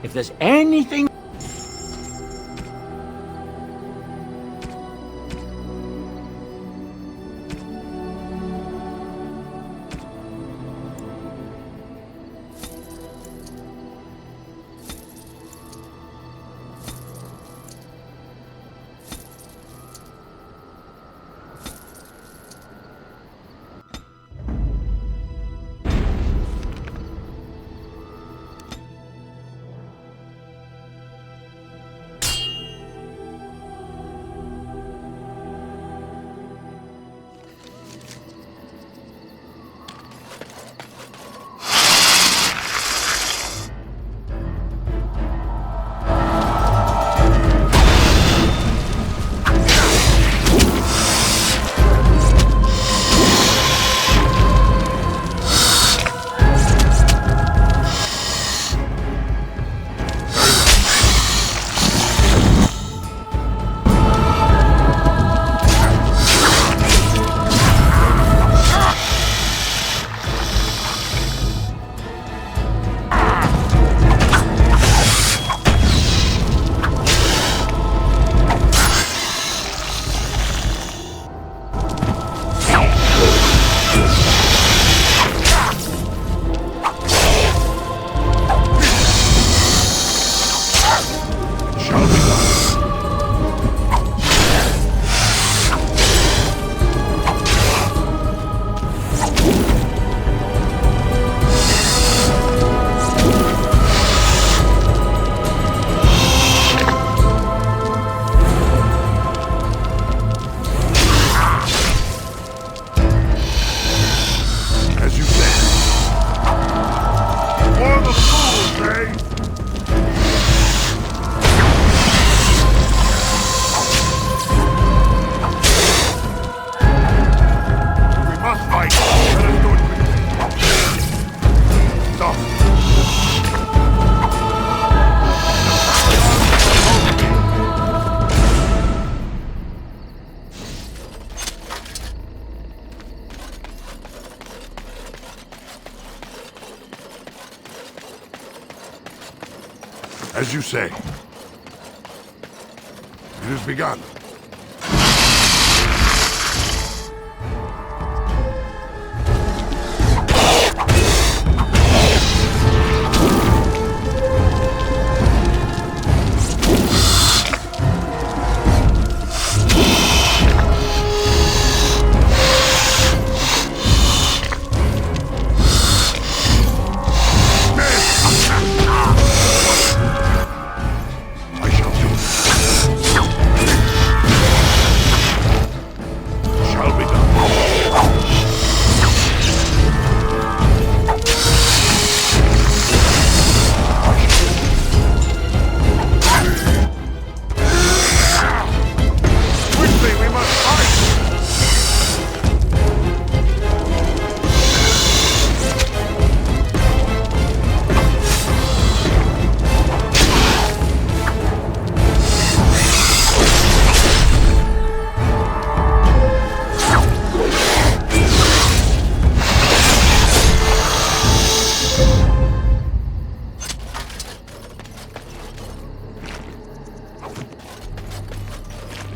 If there's anything... As you say. It has begun.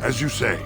As you say.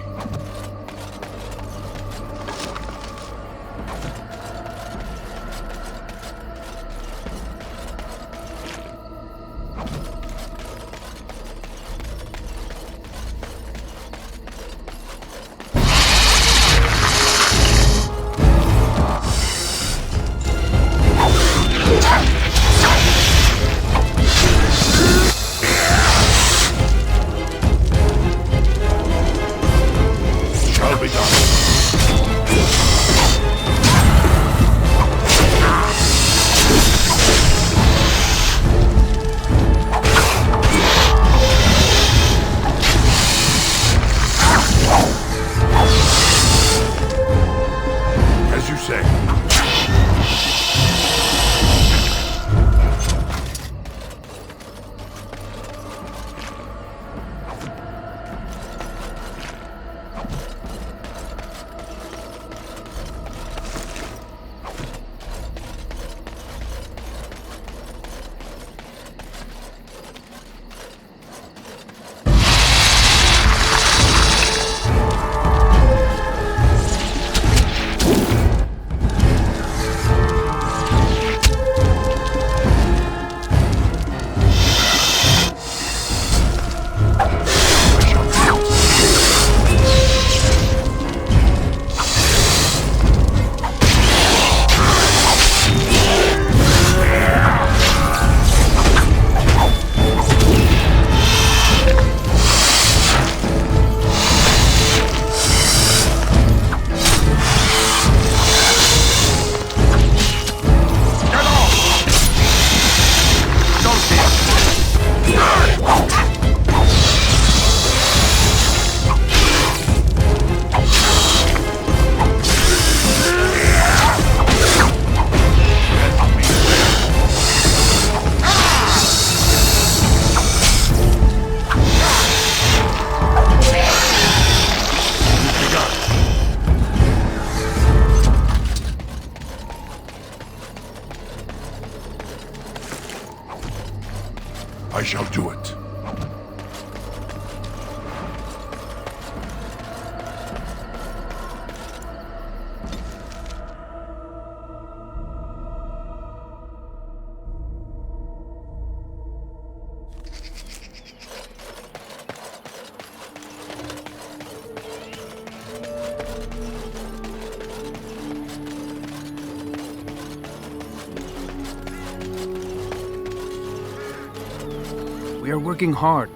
I shall do it. We are working hard.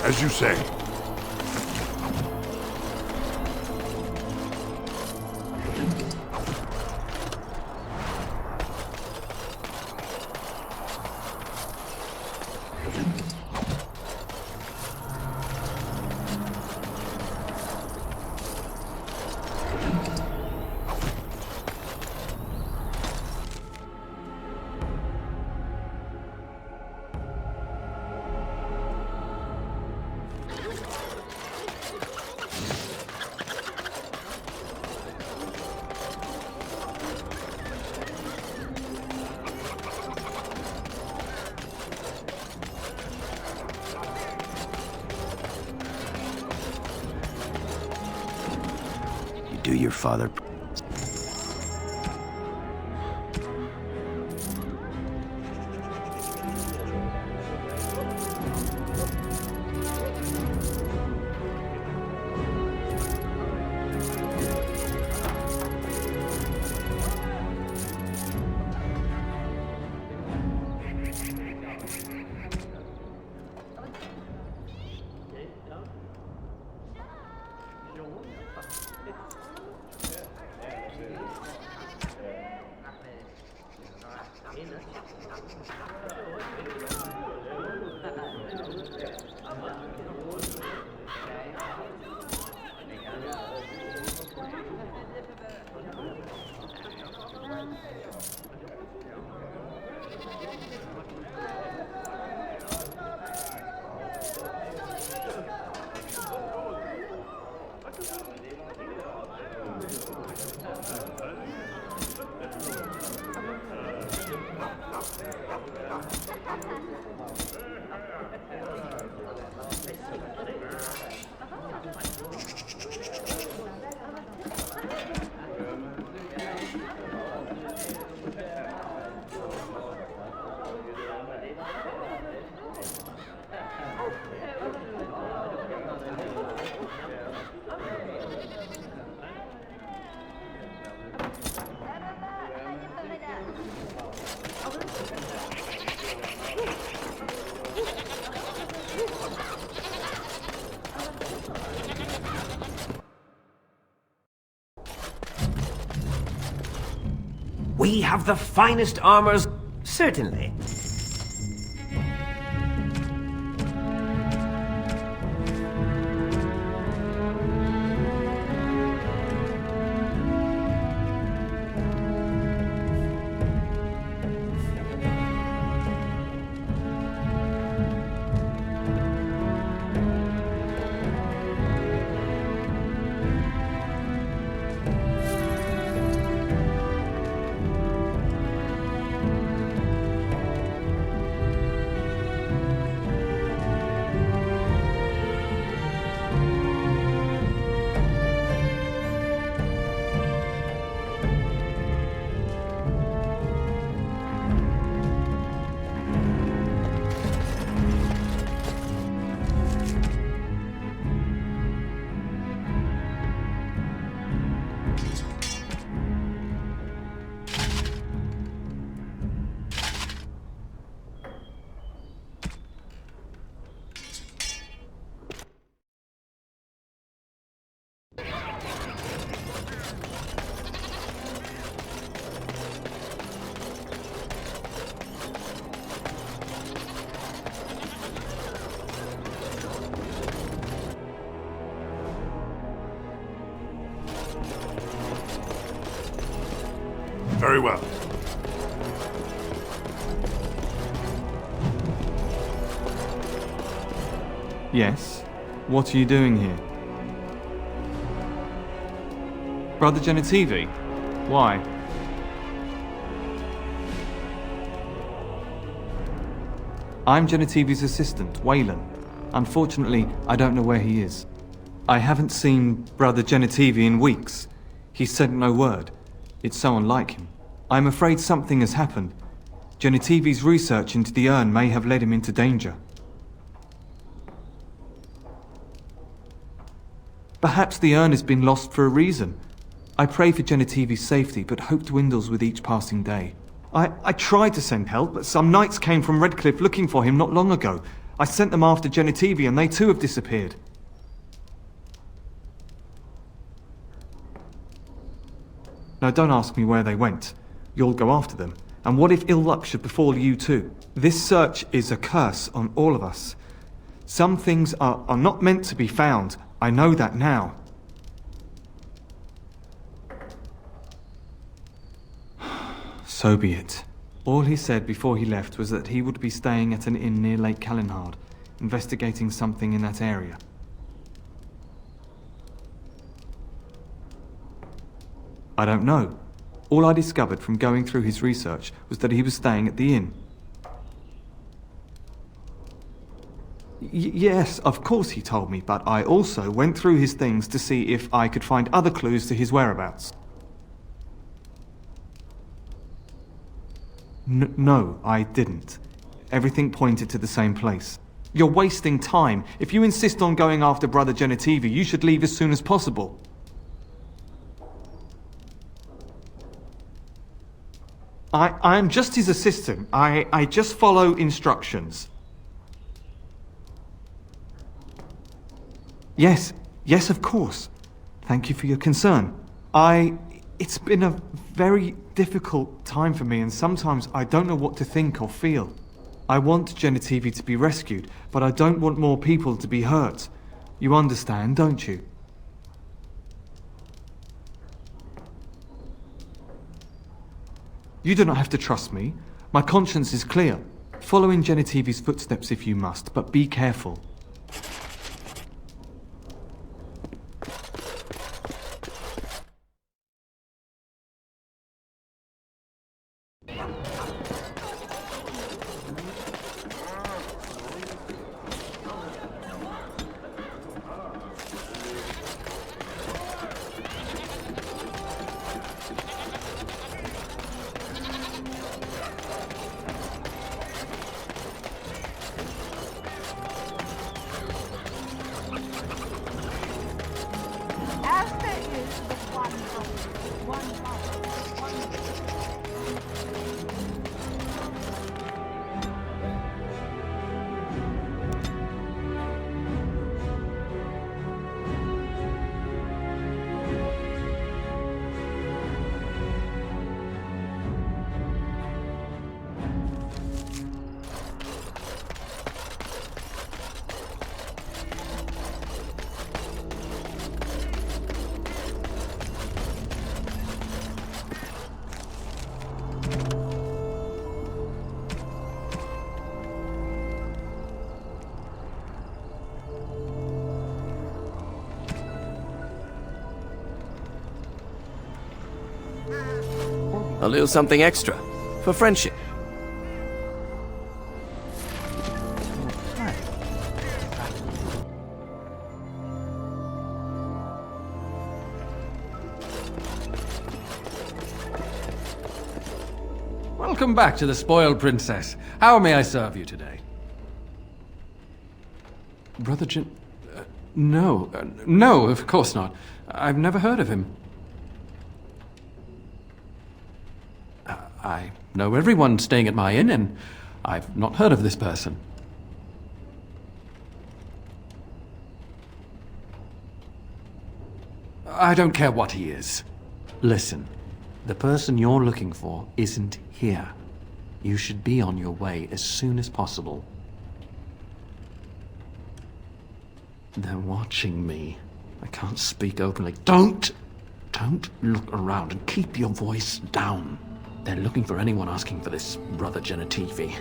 As you say. Do your father. We have the finest armors, certainly. Very well. Yes? What are you doing here? Brother Genitivi? Why? I'm Genitivi's assistant, Waylon. Unfortunately, I don't know where he is. I haven't seen Brother Genitivi in weeks. He sent no word. It's so unlike him. I'm afraid something has happened. Genitivi's research into the urn may have led him into danger. Perhaps the urn has been lost for a reason. I pray for Genitivi's safety, but hope dwindles with each passing day. I tried to send help, but some knights came from Redcliffe looking for him not long ago. I sent them after Genitivi and they too have disappeared. Now don't ask me where they went. You'll go after them. And what if ill luck should befall you too? This search is a curse on all of us. Some things are not meant to be found. I know that now. So be it. All he said before he left was that he would be staying at an inn near Lake Calenhard, investigating something in that area. I don't know. All I discovered from going through his research was that he was staying at the inn. Yes, of course he told me, but I also went through his things to see if I could find other clues to his whereabouts. No, I didn't. Everything pointed to the same place. You're wasting time. If you insist on going after Brother Genitivi, you should leave as soon as possible. I'm just his assistant. I just follow instructions. Yes, yes, of course. Thank you for your concern. It's been a very difficult time for me, and sometimes I don't know what to think or feel. I want Genetivi to be rescued, but I don't want more people to be hurt. You understand, don't you? You do not have to trust me. My conscience is clear. Follow in Genetivi's footsteps if you must, but be careful. A little something extra. For friendship. Welcome back to the Spoiled Princess. How may I serve you today? Brother No, of course not. I've never heard of him. I know everyone staying at my inn, and I've not heard of this person. I don't care what he is. Listen, the person you're looking for isn't here. You should be on your way as soon as possible. They're watching me. I can't speak openly. Don't look around and keep your voice down. They're looking for anyone asking for this Brother Genetivi.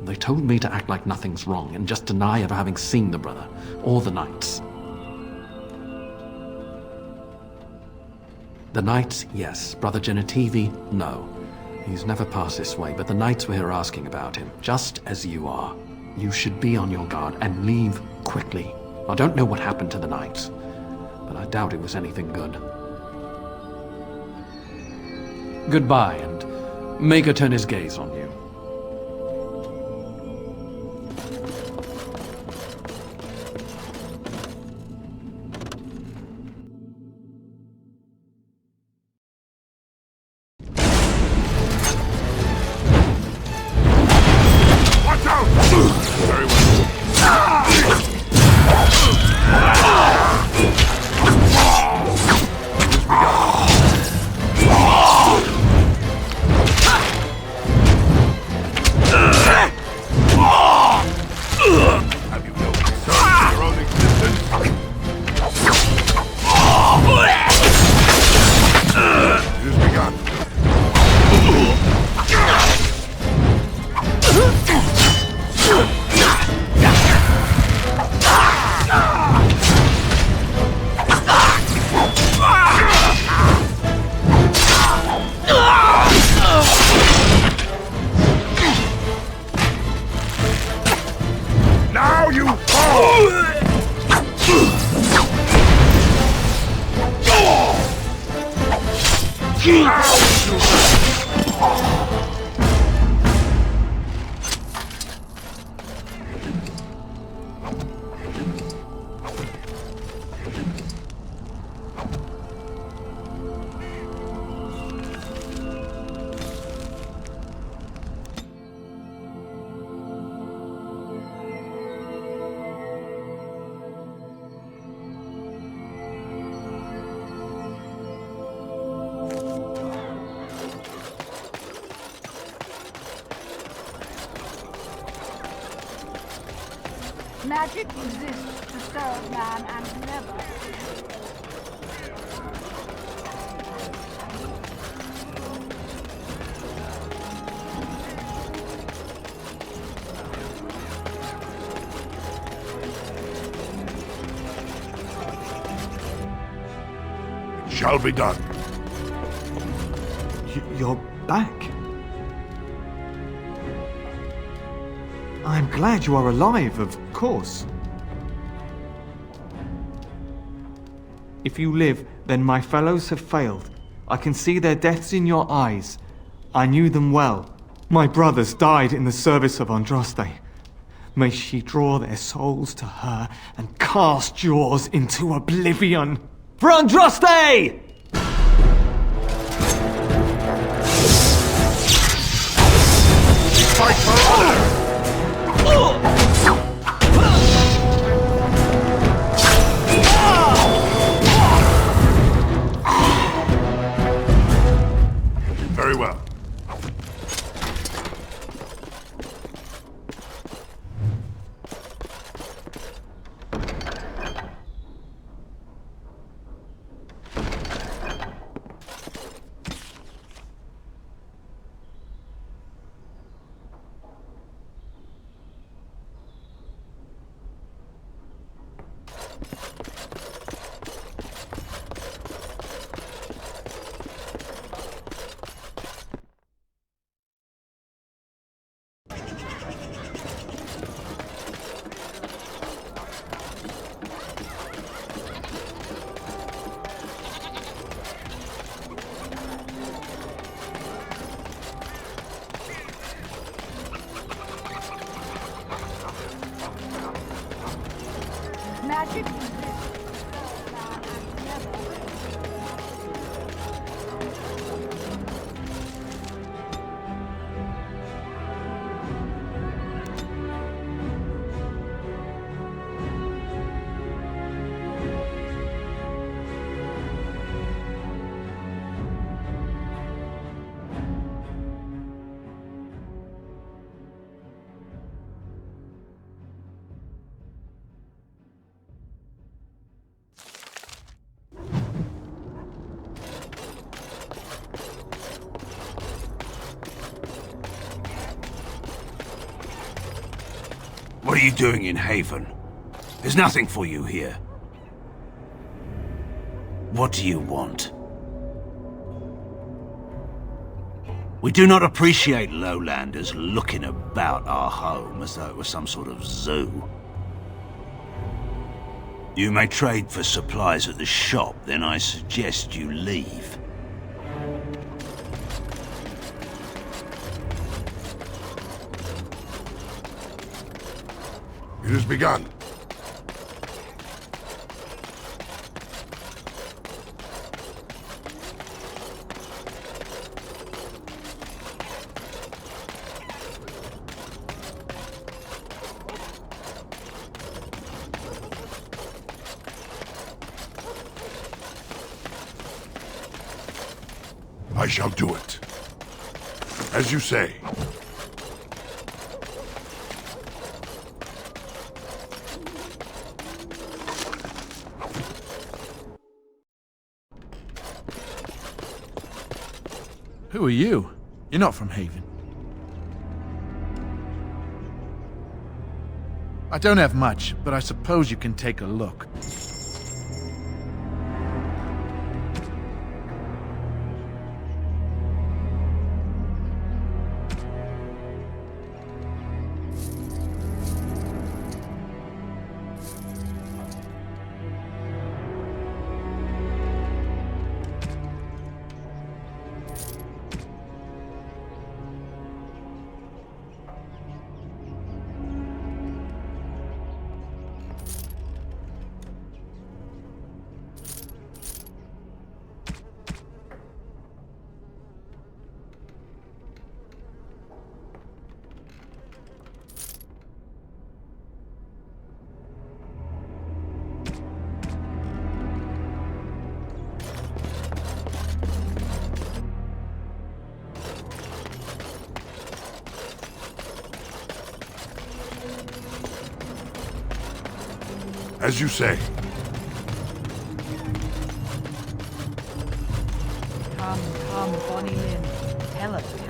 They told me to act like nothing's wrong and just deny ever having seen the brother or the knights. The knights, yes. Brother Genetivi, no. He's never passed this way, but the knights were here asking about him, just as you are. You should be on your guard and leave quickly. I don't know what happened to the knights, but I doubt it was anything good. Goodbye, and Maker turn his gaze on you. Watch out! Very well. Have you no concern for your own existence? It has begun. Now you fall! Magic exists to serve man and never. It shall be done. You're back. I'm glad you are alive, of course. If you live, then my fellows have failed. I can see their deaths in your eyes. I knew them well. My brothers died in the service of Andraste. May she draw their souls to her and cast yours into oblivion. For Andraste! Fight for honor! Very well. Magic exists to serve man and never. What are you doing in Haven? There's nothing for you here. What do you want? We do not appreciate lowlanders looking about our home as though it was some sort of zoo. You may trade for supplies at the shop, then I suggest you leave. It has begun. I shall do it. As you say. Who are you? You're not from Haven. I don't have much, but I suppose you can take a look. As you say. Come, Bonnie Lynn. Tell us, babe.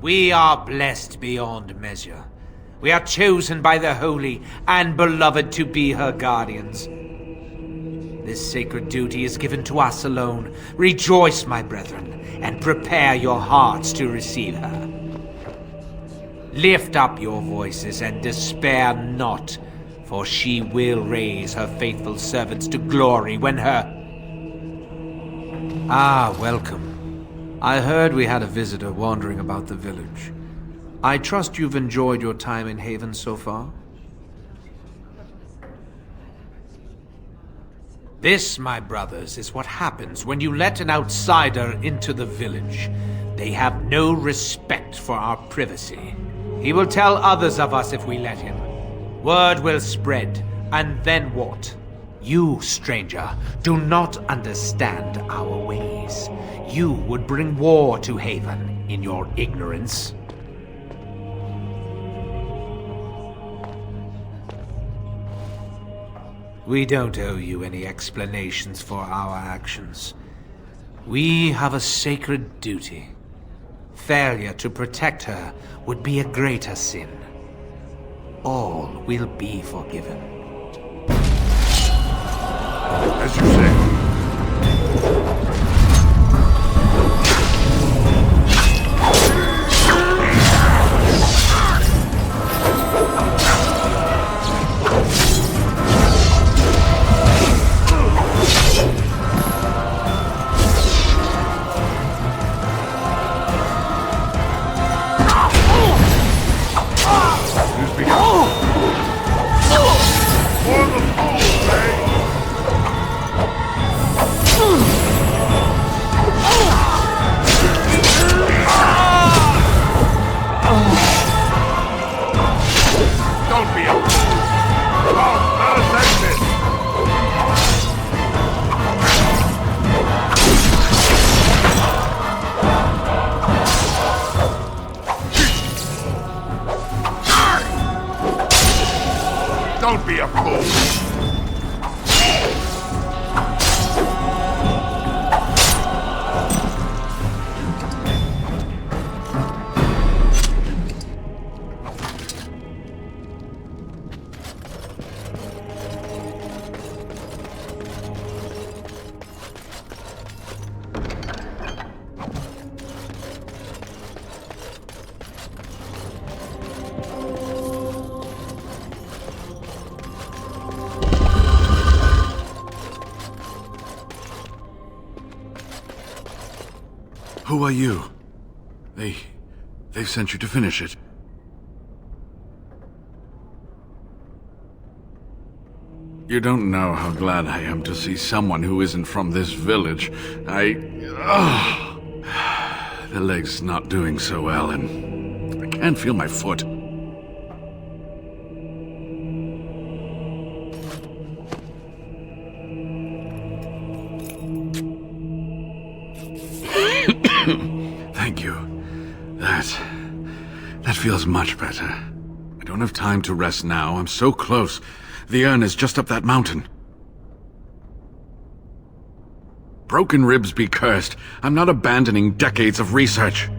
We are blessed beyond measure. We are chosen by the holy and beloved to be her guardians. This sacred duty is given to us alone. Rejoice, my brethren, and prepare your hearts to receive her. Lift up your voices and despair not, for she will raise her faithful servants to glory when her... Ah, welcome. I heard we had a visitor wandering about the village. I trust you've enjoyed your time in Haven so far? This, my brothers, is what happens when you let an outsider into the village. They have no respect for our privacy. He will tell others of us if we let him. Word will spread, and then what? You, stranger, do not understand our ways. You would bring war to Haven in your ignorance. We don't owe you any explanations for our actions. We have a sacred duty. Failure to protect her would be a greater sin. All will be forgiven. As you say. Don't be a fool! Who are you? They've sent you to finish it. You don't know how glad I am to see someone who isn't from this village. The leg's not doing so well, and I can't feel my foot. Thank you. That feels much better. I don't have time to rest now. I'm so close. The urn is just up that mountain. Broken ribs be cursed. I'm not abandoning decades of research.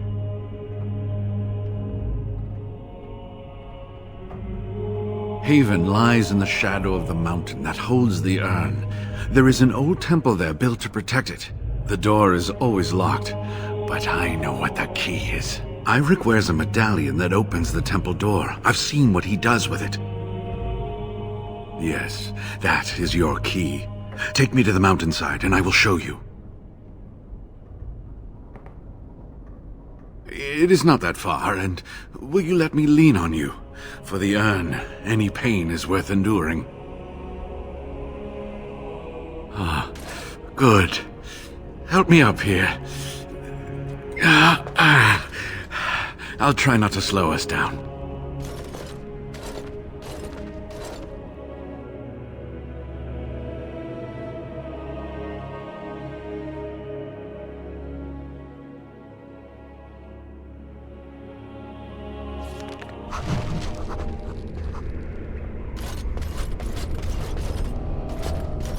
Haven lies in the shadow of the mountain that holds the urn. There is an old temple there built to protect it. The door is always locked, but I know what the key is. Ivric wears a medallion that opens the temple door. I've seen what he does with it. Yes, that is your key. Take me to the mountainside and I will show you. It is not that far, and will you let me lean on you? For the urn, any pain is worth enduring. Ah, good. Help me up here. I'll try not to slow us down.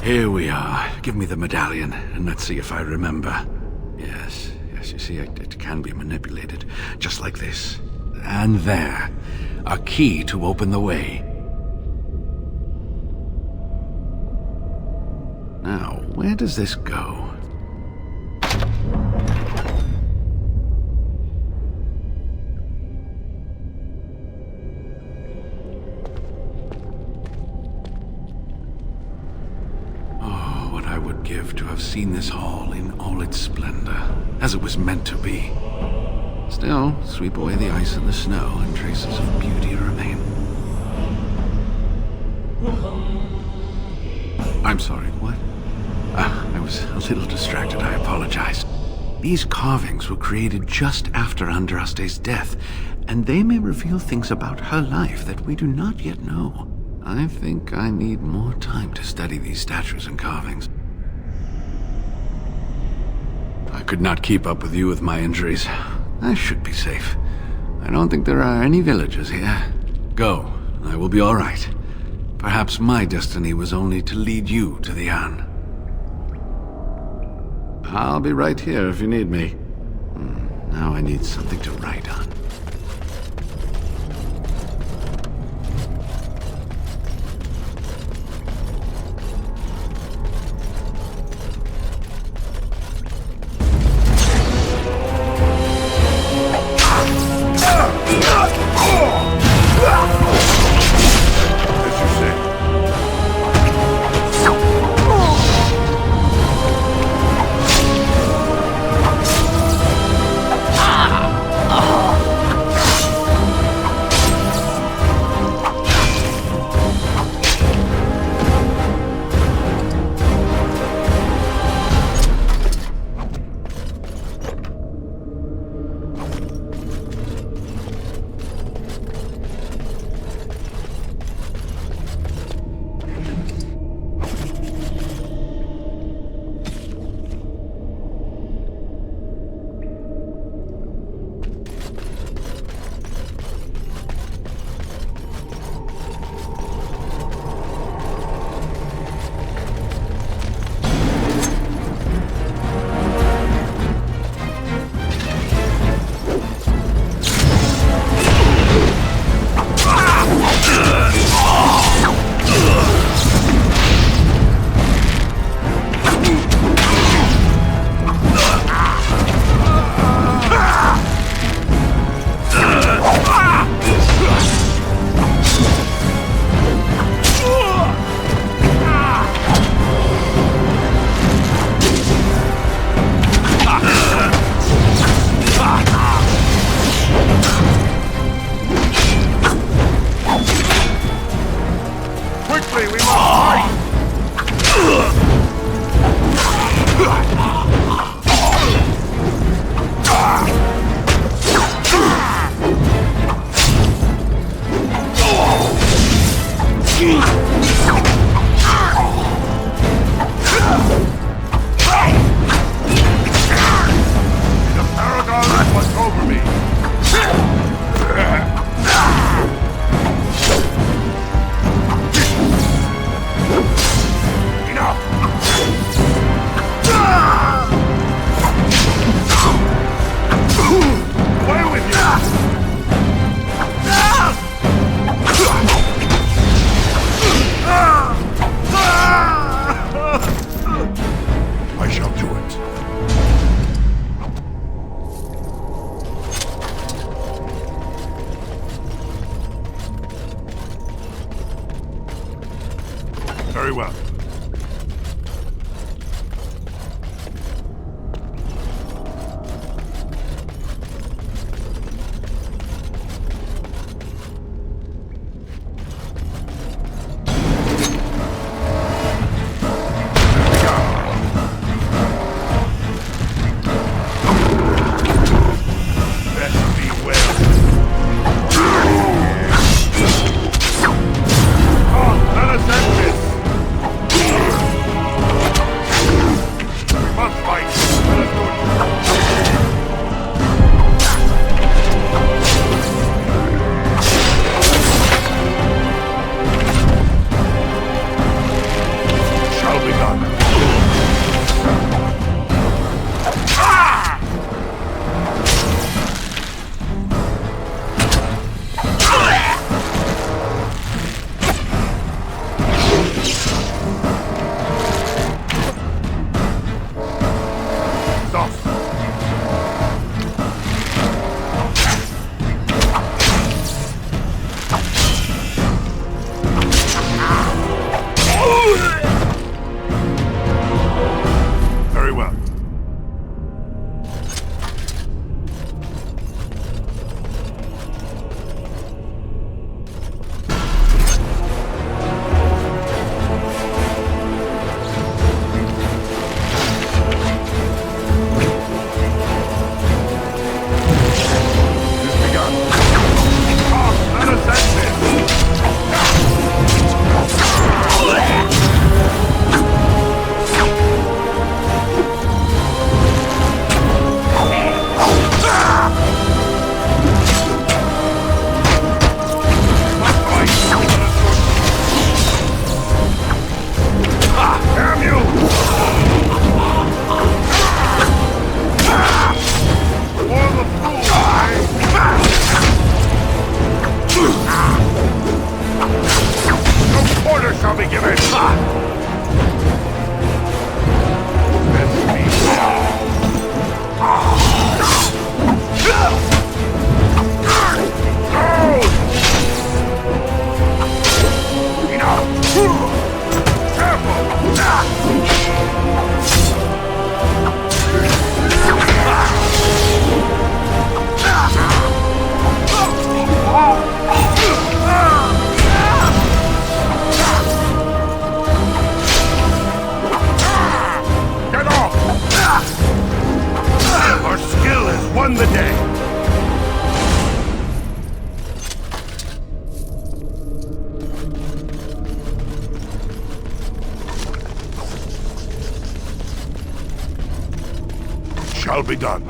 Here we are. Give me the medallion, and let's see if I remember. Yes, you See, it can be manipulated, just like this. And there. A key to open the way. Now, where does this go? Oh, what I would give to have seen this hall in all its splendor, as it was meant to be. Still, sweep away the ice and the snow, and traces of beauty remain. I'm sorry, what? I was a little distracted, I apologize. These carvings were created just after Andraste's death, and they may reveal things about her life that we do not yet know. I think I need more time to study these statues and carvings. I could not keep up with you with my injuries. I should be safe. I don't think there are any villagers here. Go, I will be all right. Perhaps my destiny was only to lead you to the urn. I'll be right here if you need me. Now I need something to write on. Very well. shall be done.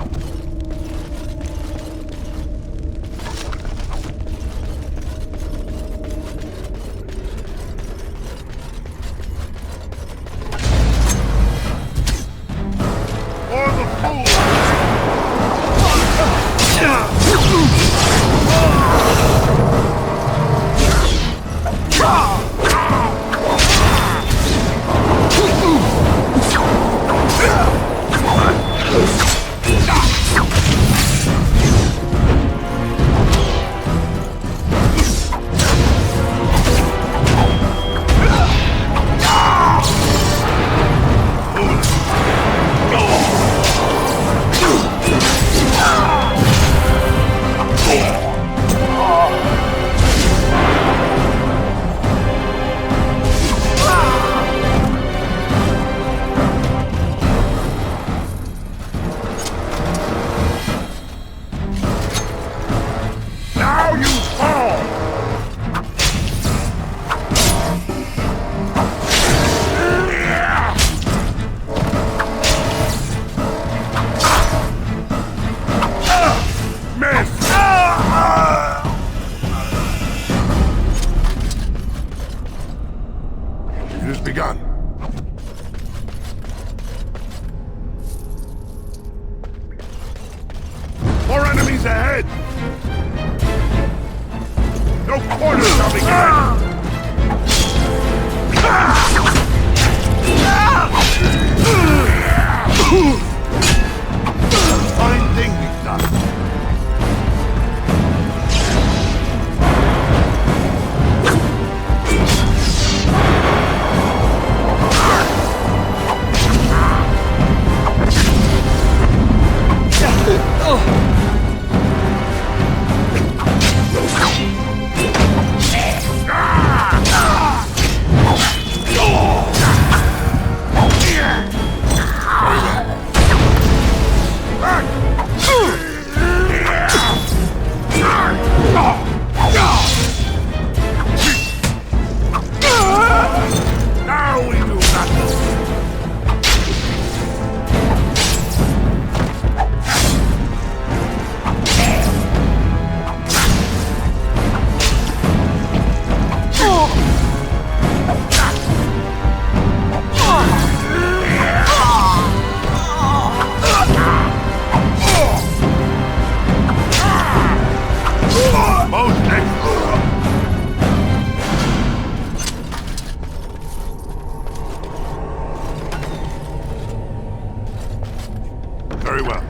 For the fool! Now you fall! Miss! It has begun. More enemies ahead! No quarter shall be given! Fine thing we've done. Now we do battle! Most excellent! Very well.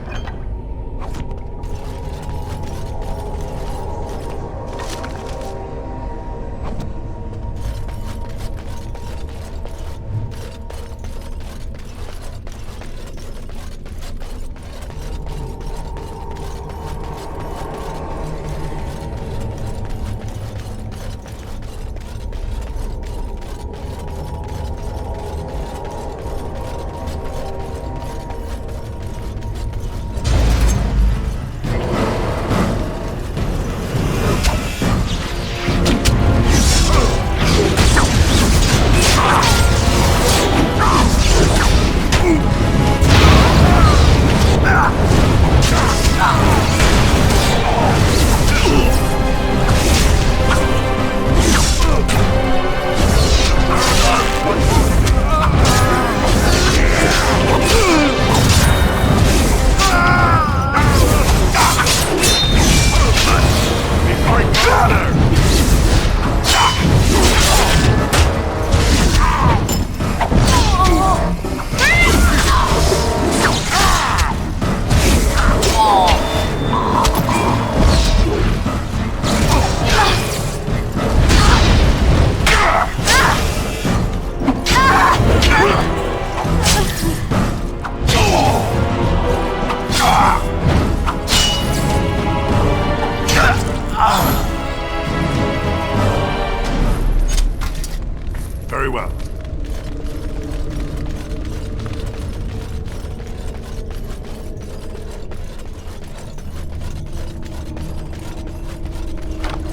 Very well.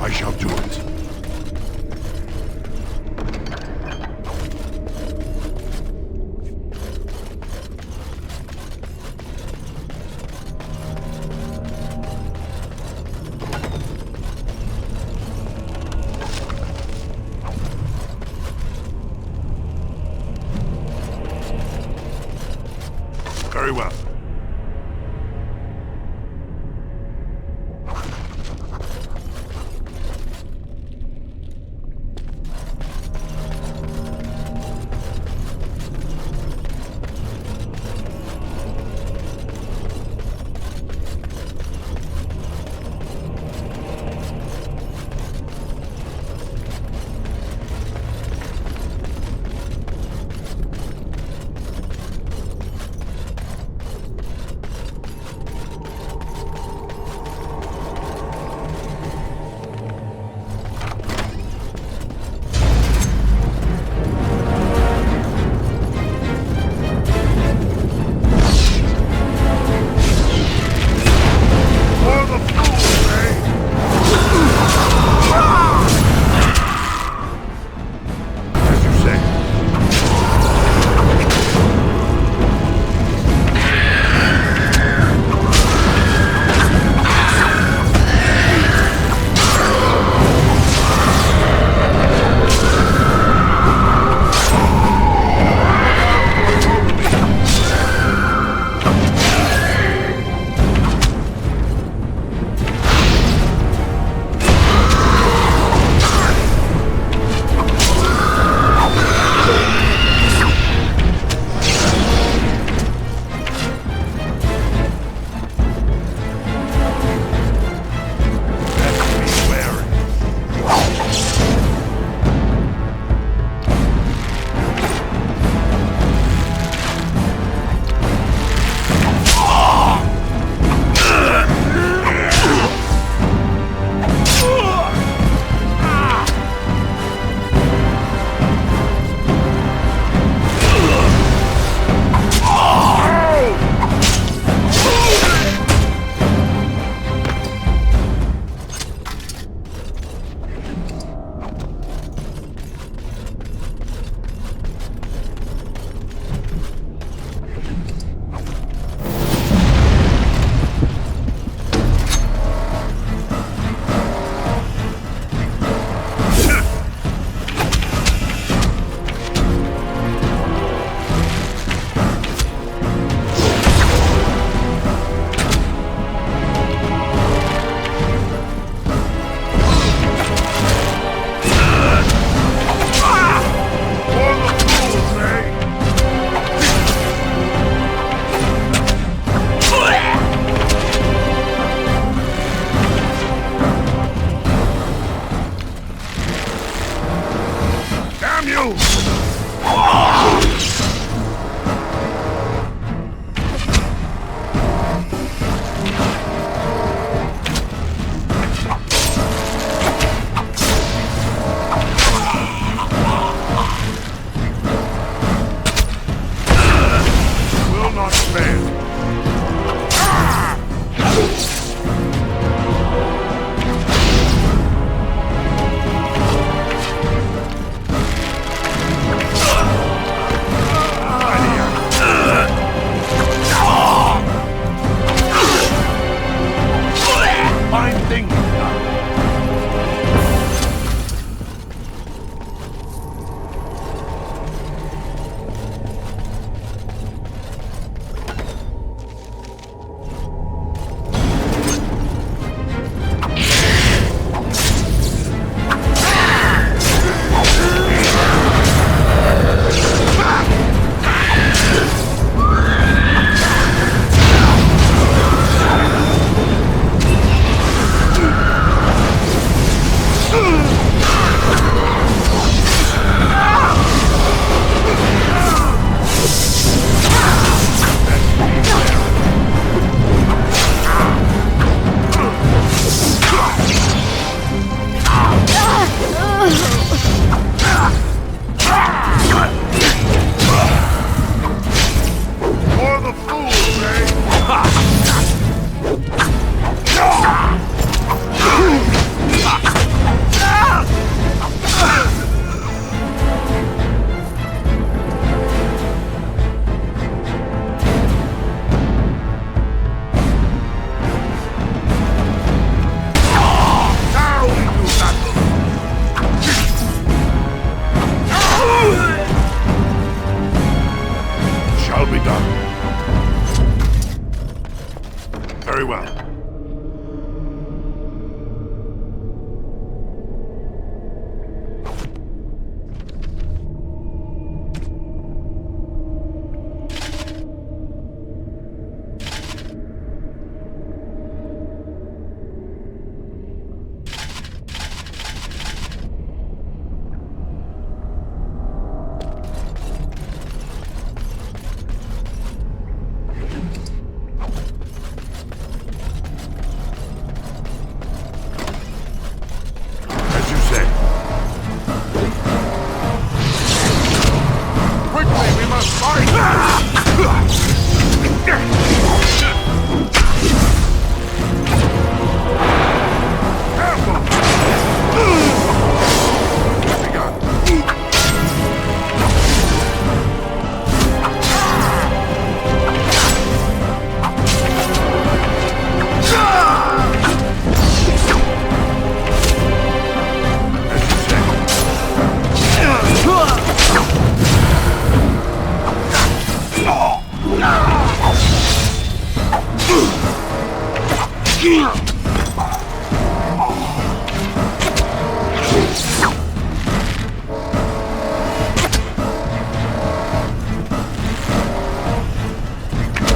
I shall do it. Very well.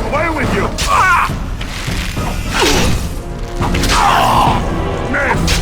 Away with you! Miss!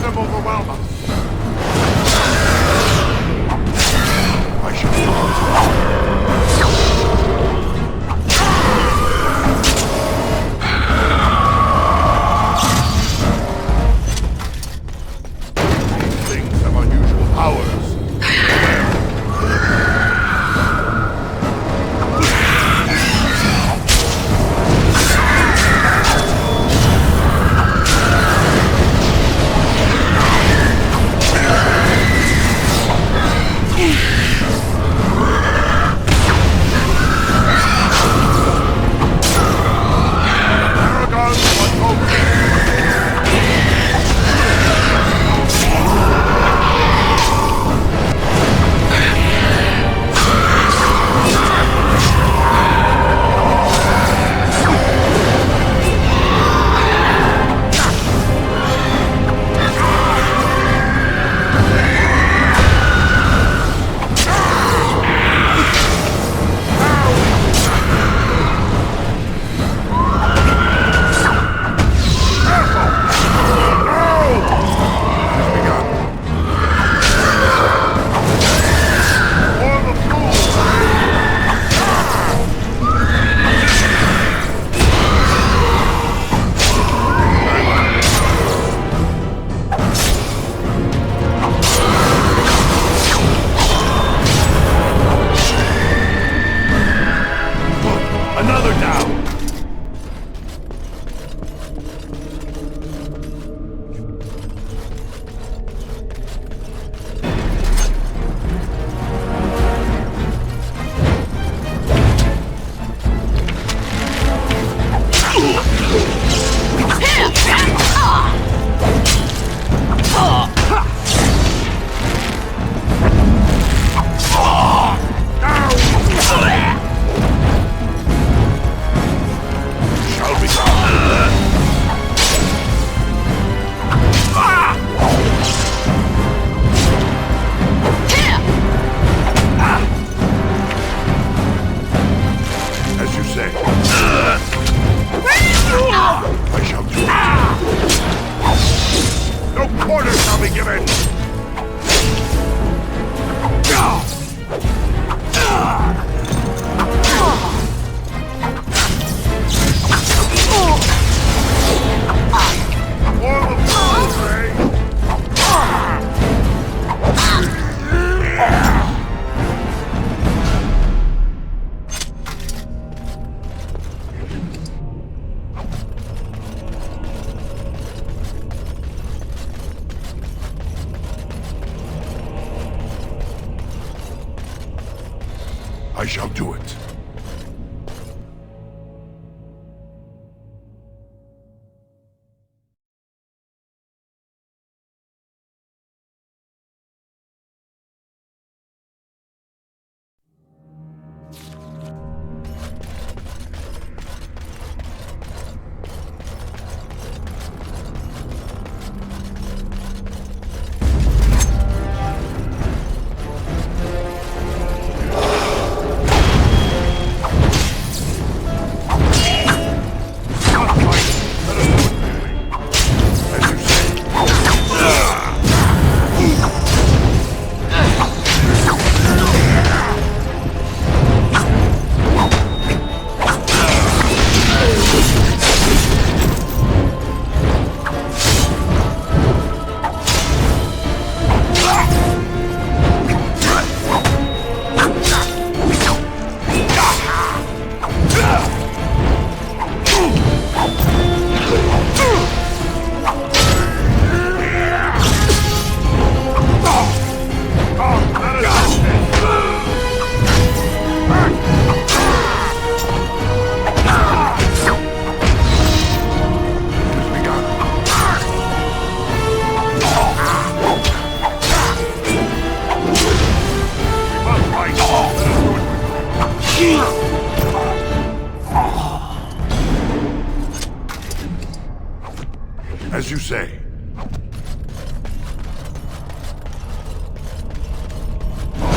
them overwhelm us. I These things have unusual powers. No quarter shall be given! For the fools, eh? I shall do it. As you say.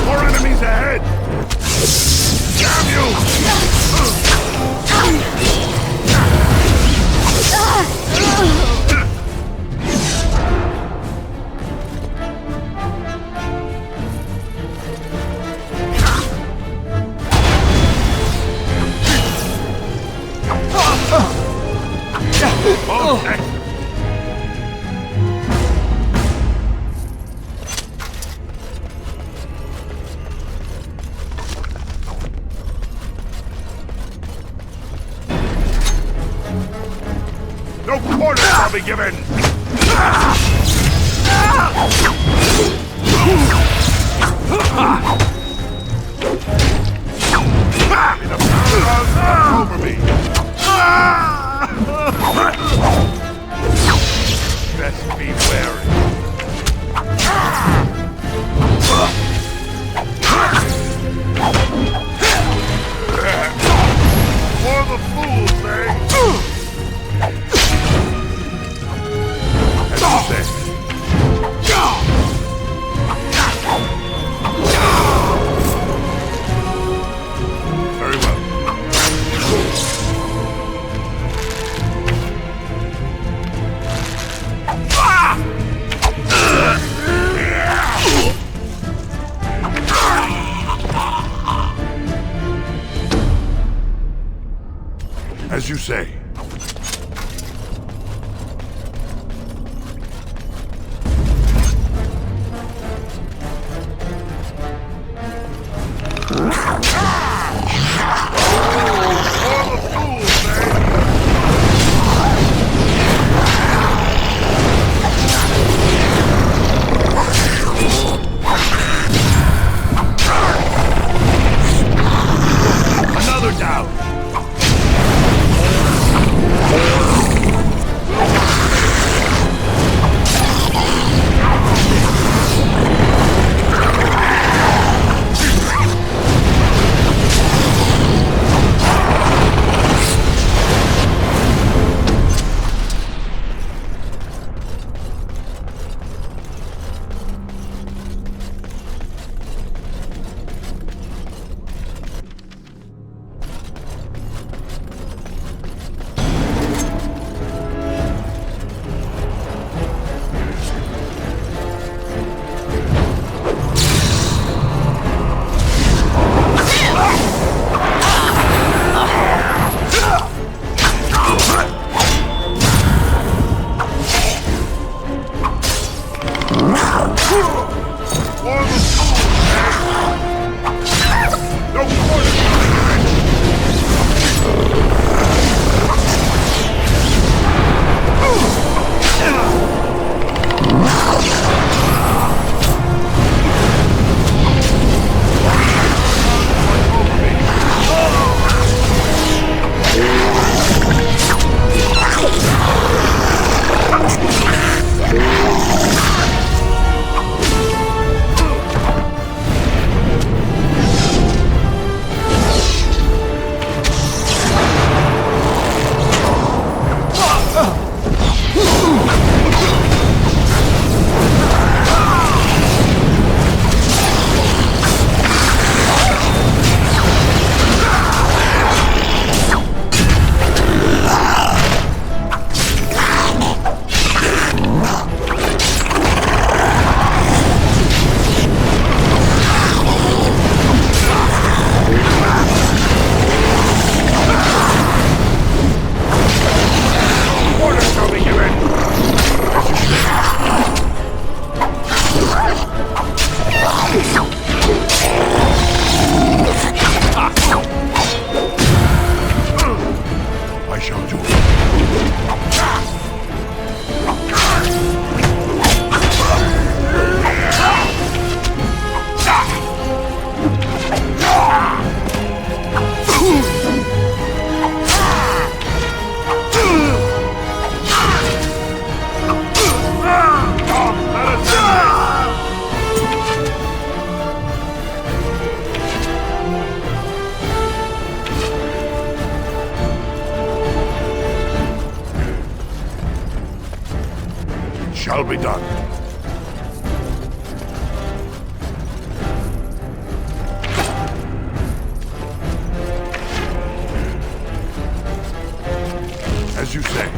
More enemies ahead! Damn No quarter shall be given! Over me! Best be wary. For the fools, eh? As you say. Very well. As you say. Another down. Shall be done. As you say.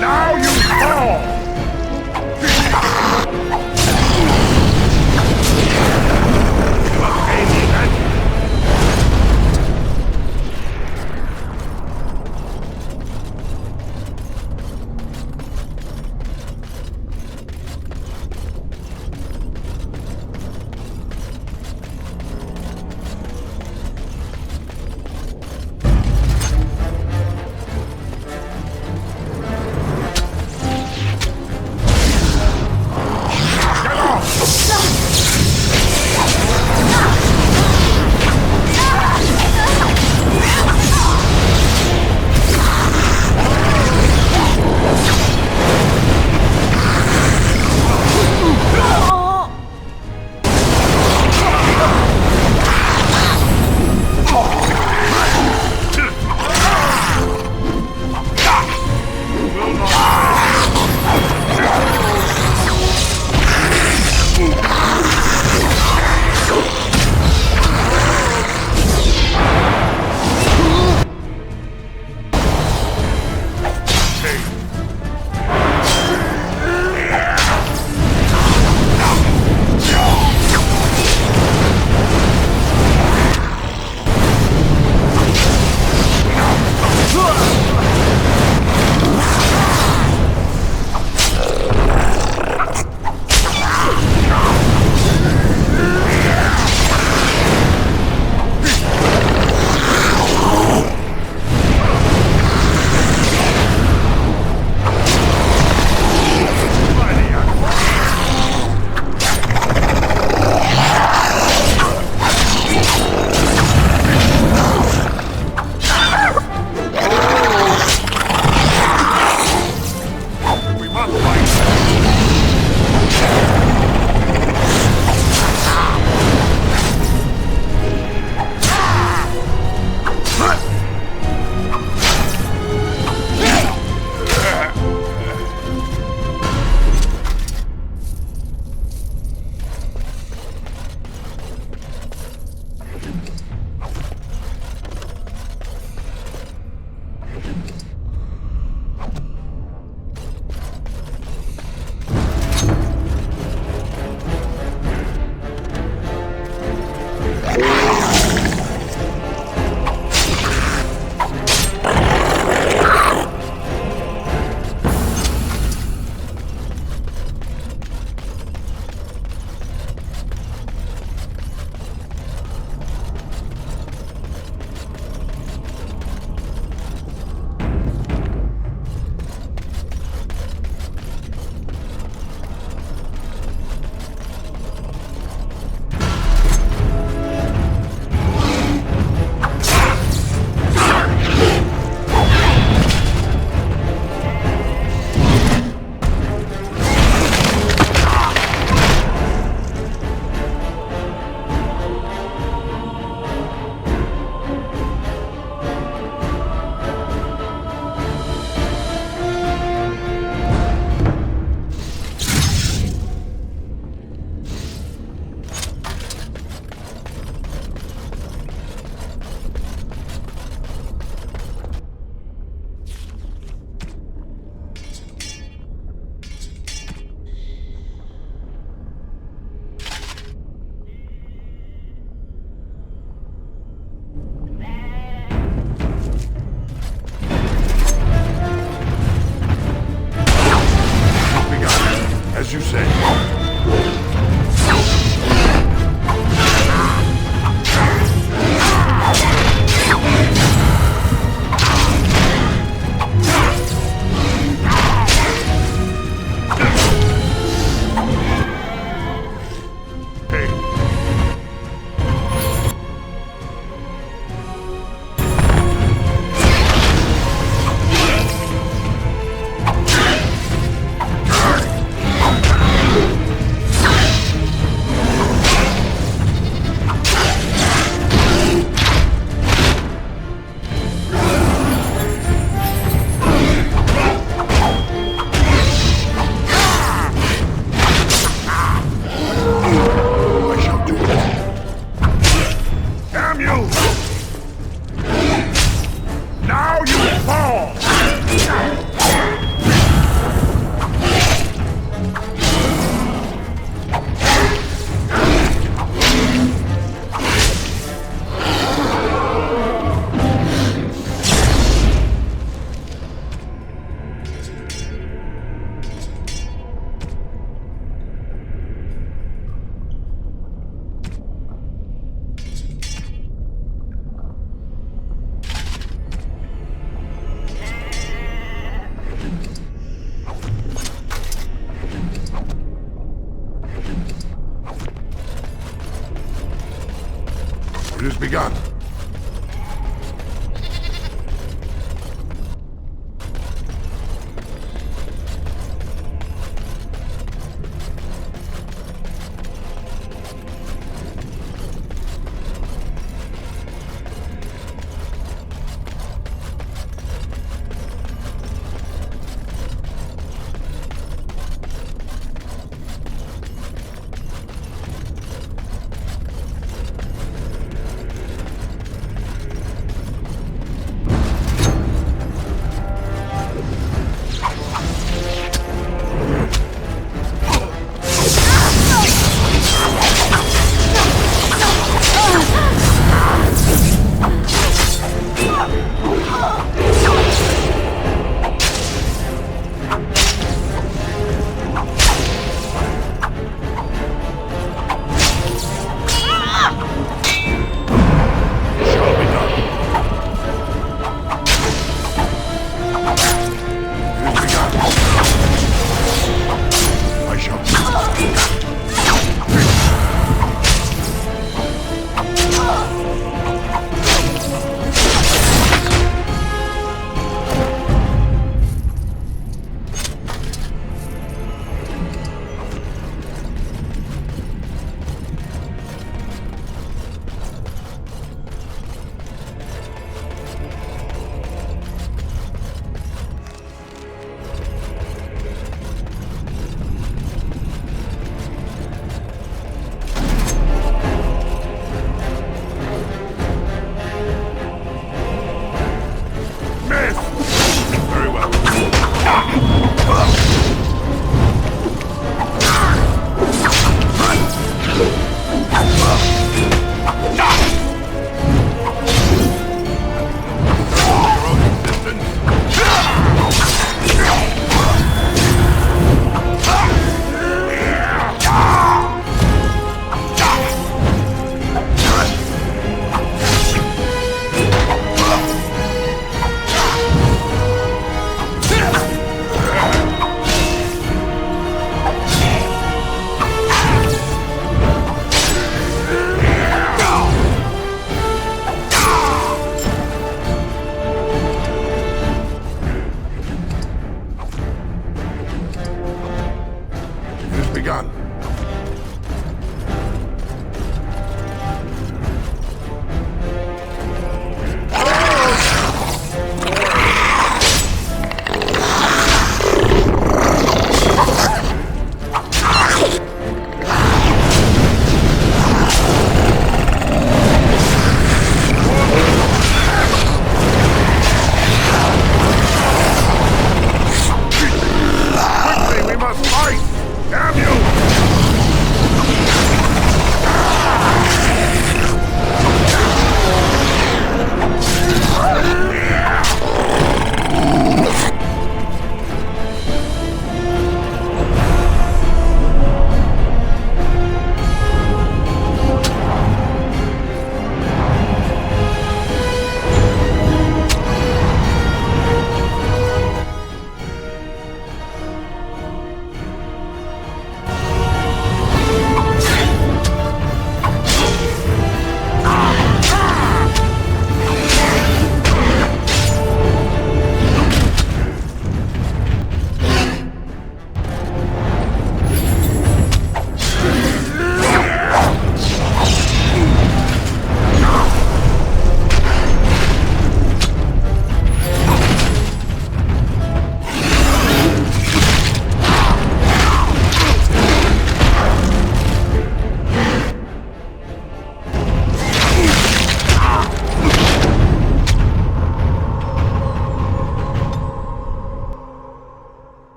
Now you fall! As you say. It has begun.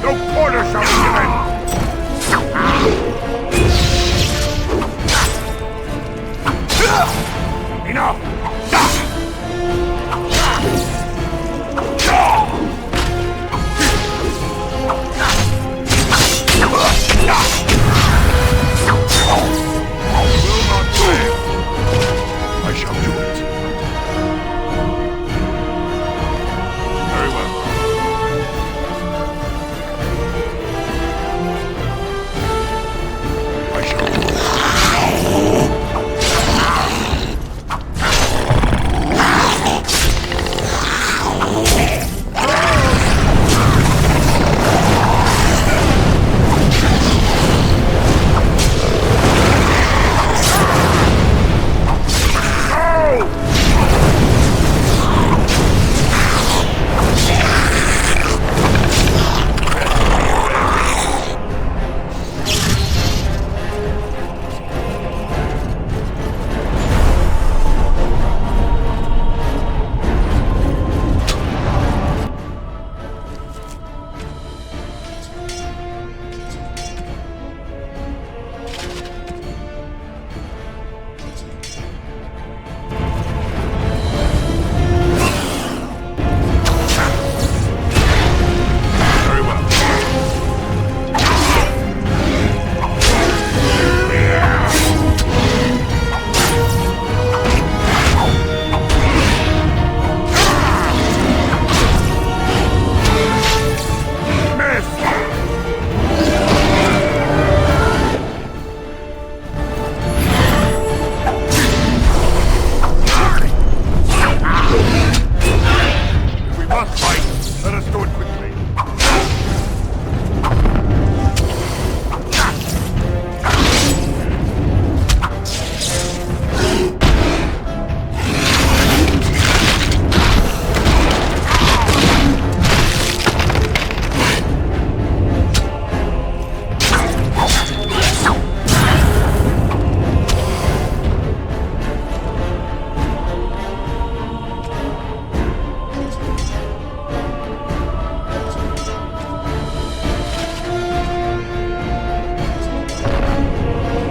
No quarter shall be given! Enough! Will not fail. I shall do it.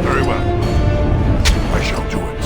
Very well. I shall do it.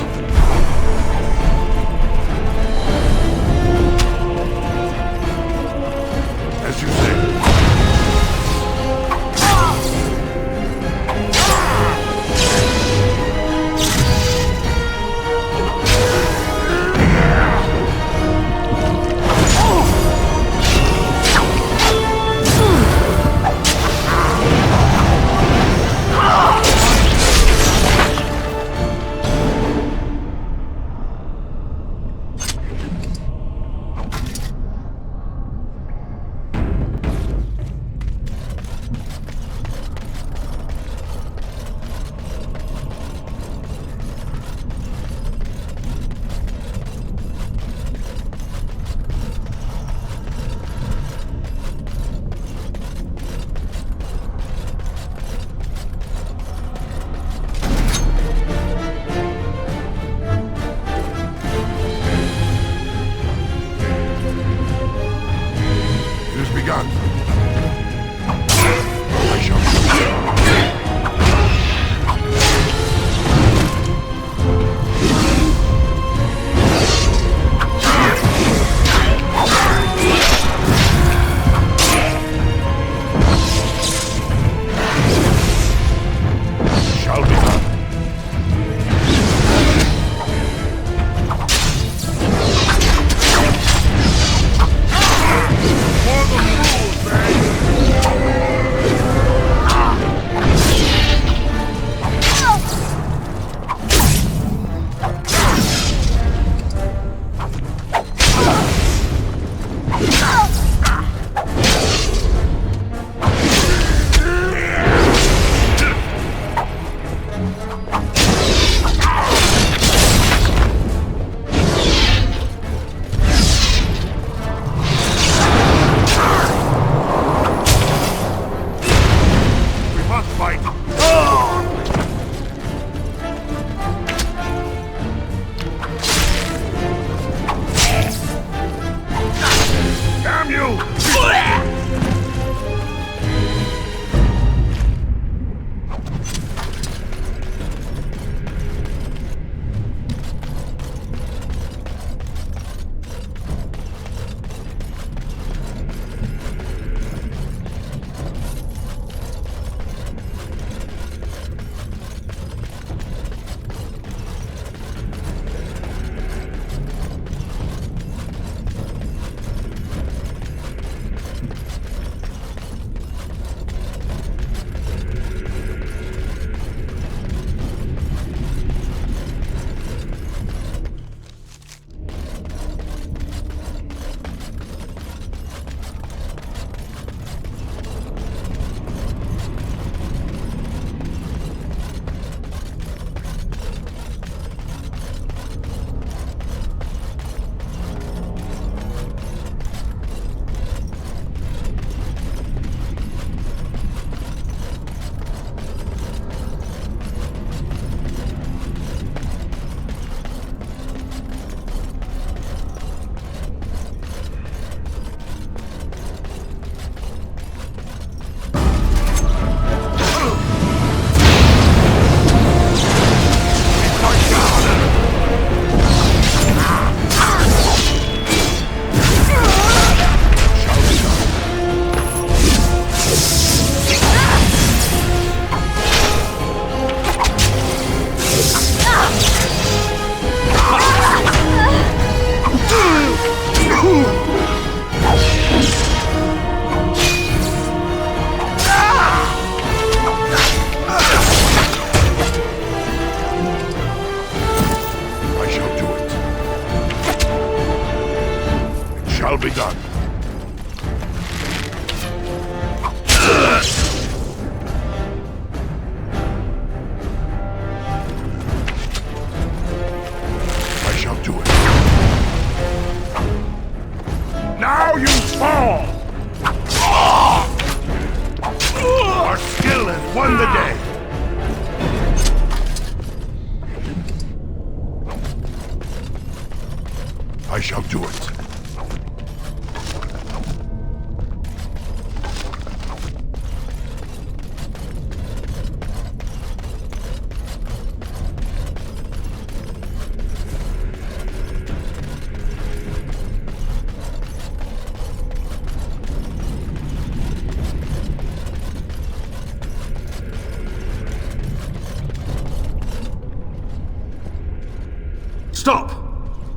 Stop!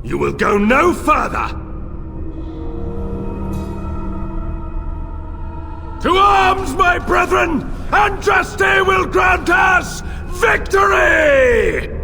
You will go no further! To arms, my brethren! Andraste will grant us victory!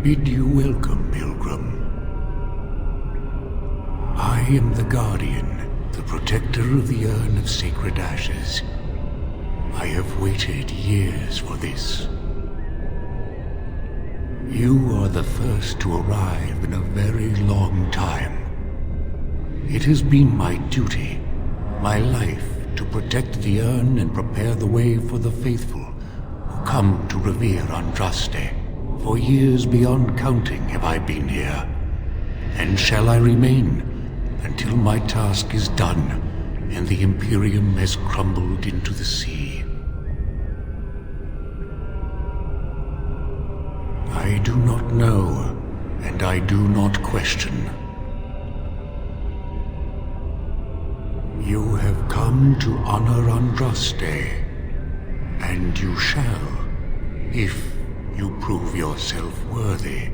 bid you welcome, pilgrim. I am the Guardian, the protector of the Urn of Sacred Ashes. I have waited years for this. You are the first to arrive in a very long time. It has been my duty, my life, to protect the urn and prepare the way for the faithful who come to revere Andraste. For years beyond counting have I been here, and shall I remain until my task is done and the Imperium has crumbled into the sea. I do not know, and I do not question. You have come to honor Andraste, and you shall, if you prove yourself worthy.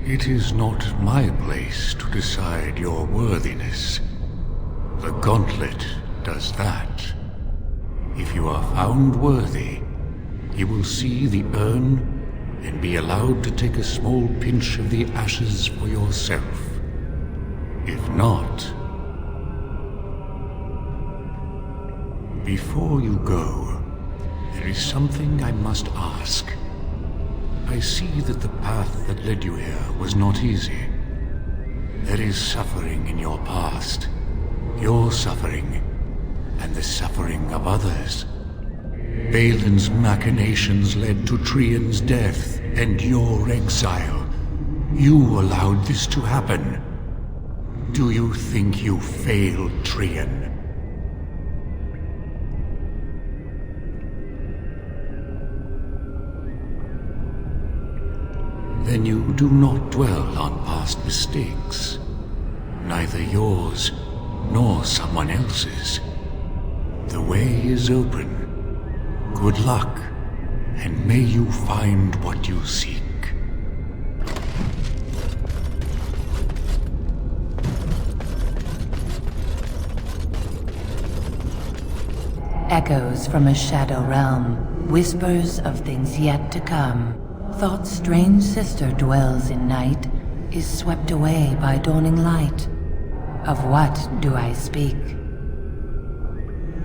It is not my place to decide your worthiness. The gauntlet does that. If you are found worthy, you will see the urn and be allowed to take a small pinch of the ashes for yourself. If not, before you go, there is something I must ask. I see that the path that led you here was not easy. There is suffering in your past. Your suffering, and the suffering of others. Balin's machinations led to Trian's death and your exile. You allowed this to happen. Do you think you failed Trian? Then you do not dwell on past mistakes. Neither yours, nor someone else's. The way is open. Good luck, and may you find what you seek. Echoes from a shadow realm, whispers of things yet to come. Thought's strange sister dwells in night, is swept away by dawning light. Of what do I speak?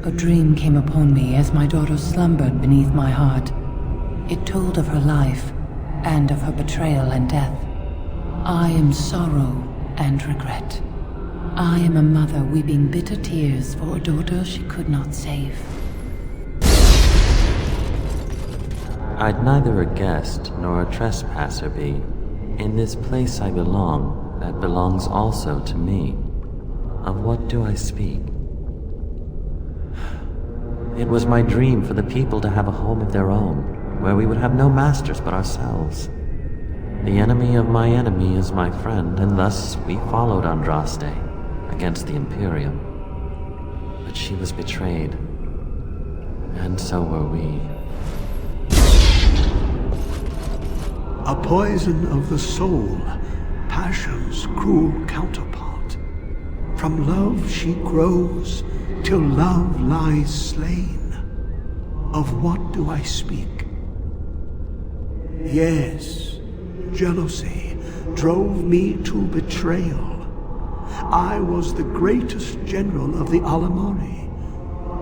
A dream came upon me as my daughter slumbered beneath my heart. It told of her life, and of her betrayal and death. I am sorrow and regret. I am a mother weeping bitter tears for a daughter she could not save. I'd neither a guest nor a trespasser be. In this place I belong, that belongs also to me. Of what do I speak? It was my dream for the people to have a home of their own, where we would have no masters but ourselves. The enemy of my enemy is my friend, and thus we followed Andraste against the Imperium. But she was betrayed, and so were we. A poison of the soul, passion's cruel counterpart. From love she grows, till love lies slain. Of what do I speak? Yes, jealousy drove me to betrayal. I was the greatest general of the Alamari,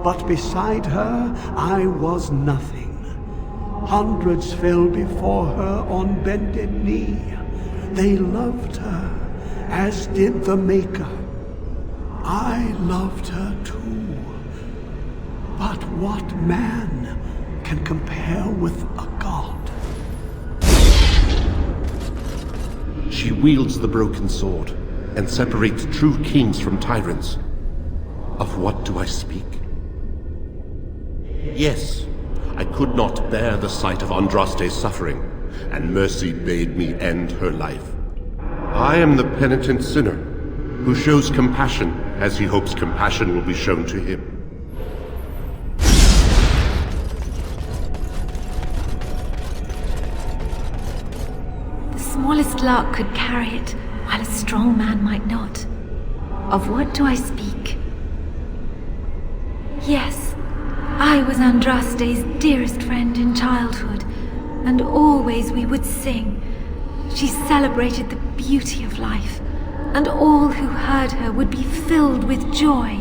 but beside her I was nothing. Hundreds fell before her on bended knee. They loved her, as did the Maker. I loved her too. But what man can compare with a god? She wields the broken sword and separates true kings from tyrants. Of what do I speak? Yes, I could not bear the sight of Andraste's suffering, and mercy bade me end her life. I am the penitent sinner, who shows compassion as he hopes compassion will be shown to him. The smallest lark could carry it, while a strong man might not. Of what do I speak? Yes, I was Andraste's dearest friend in childhood, and always we would sing. She celebrated the beauty of life, and all who heard her would be filled with joy.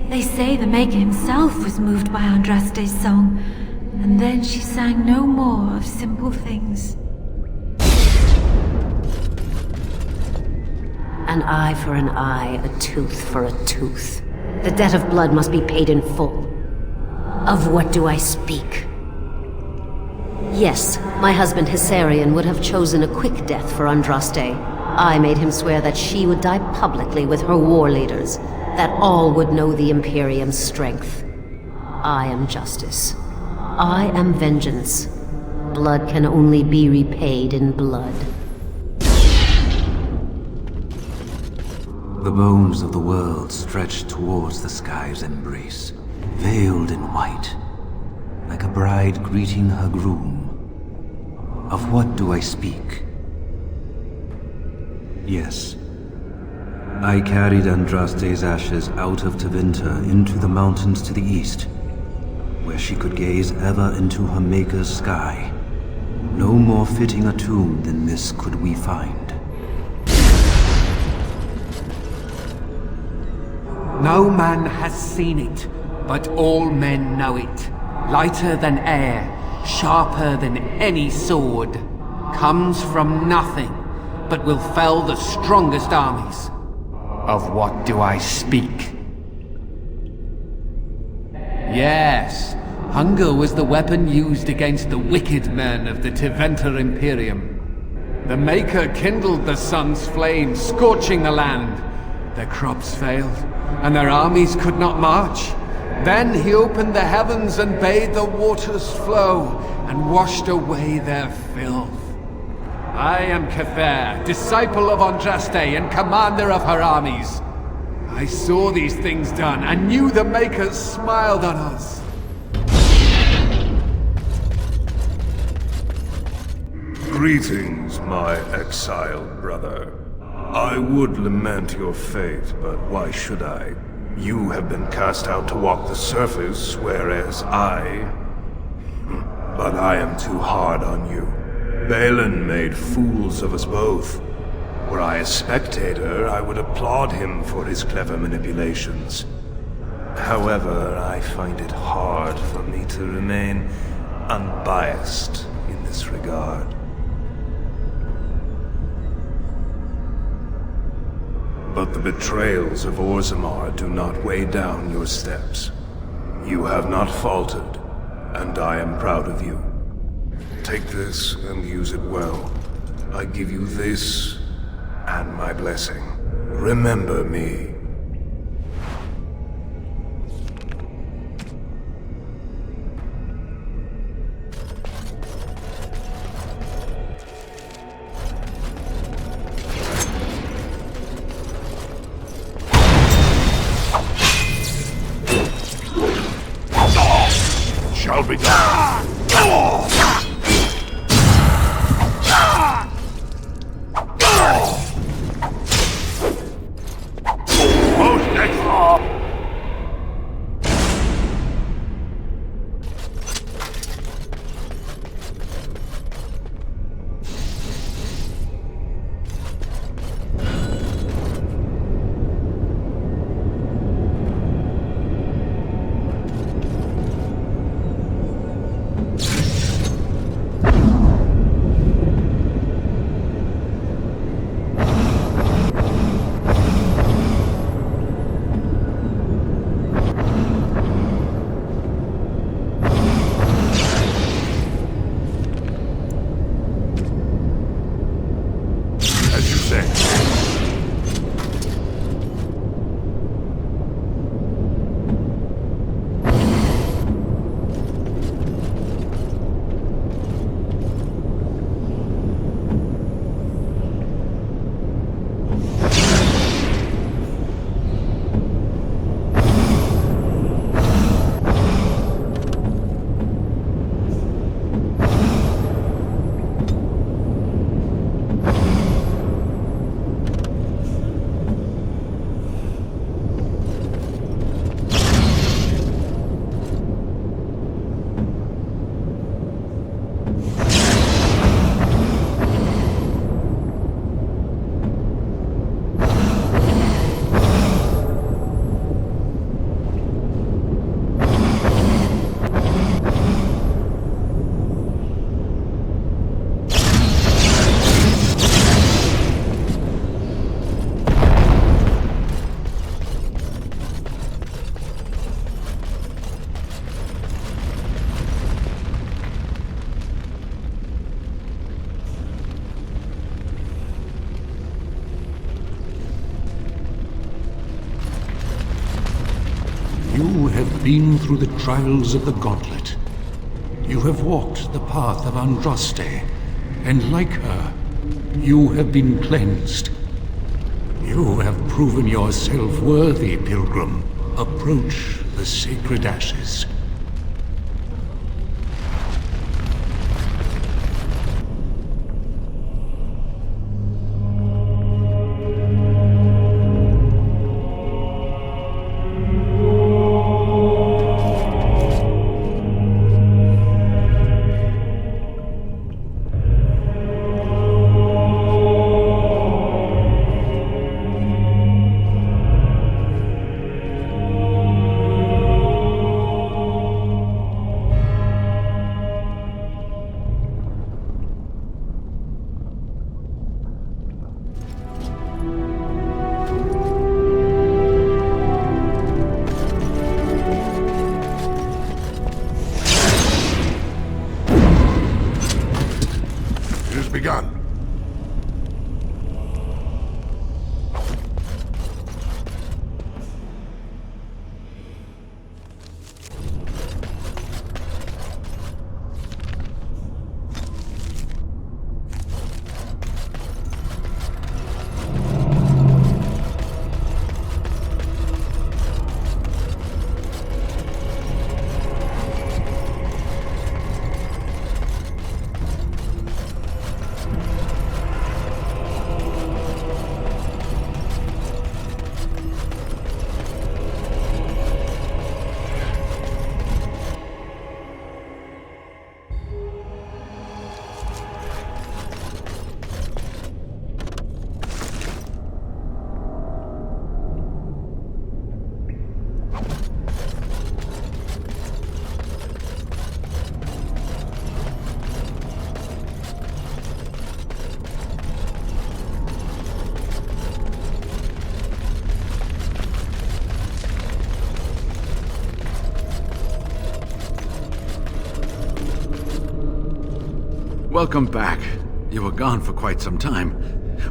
They say the Maker himself was moved by Andraste's song, and then she sang no more of simple things. An eye for an eye, a tooth for a tooth. The debt of blood must be paid in full. Of what do I speak? Yes, my husband Hysarion would have chosen a quick death for Andraste. I made him swear that she would die publicly with her war leaders, that all would know the Imperium's strength. I am justice. I am vengeance. blood can only be repaid in blood. The bones of the world stretch towards the sky's embrace, veiled in white, like a bride greeting her groom. Of what do I speak? Yes. I carried Andraste's ashes out of Tevinter into the mountains to the east, where she could gaze ever into her Maker's sky. No more fitting a tomb than this could we find. No man has seen it, but all men know it. Lighter than air, sharper than any sword. Comes from nothing, but will fell the strongest armies. Of what do I speak? Yes, hunger was the weapon used against the wicked men of the Tevinter Imperium. The Maker kindled the sun's flame, scorching the land. Their crops failed, and their armies could not march. Then he opened the heavens and bade the waters flow, and washed away their filth. I am Cauthrien, disciple of Andraste and commander of her armies. I saw these things done, and knew the Makers smiled on us. Greetings, my exiled brother. I would lament your fate, but why should I? You have been cast out to walk the surface, whereas I... But I am too hard on you. Balin made fools of us both. Were I a spectator, I would applaud him for his clever manipulations. However, I find it hard for me to remain unbiased in this regard. But the betrayals of Orzammar do not weigh down your steps. You have not faltered, and I am proud of you. Take this and use it well. I give you this and my blessing. Remember me. Shall be done. You have been through the trials of the Gauntlet. You have walked the path of Andraste, and like her, you have been cleansed. You have proven yourself worthy, pilgrim. Approach the sacred ashes. Begun. Welcome back. You were gone for quite some time.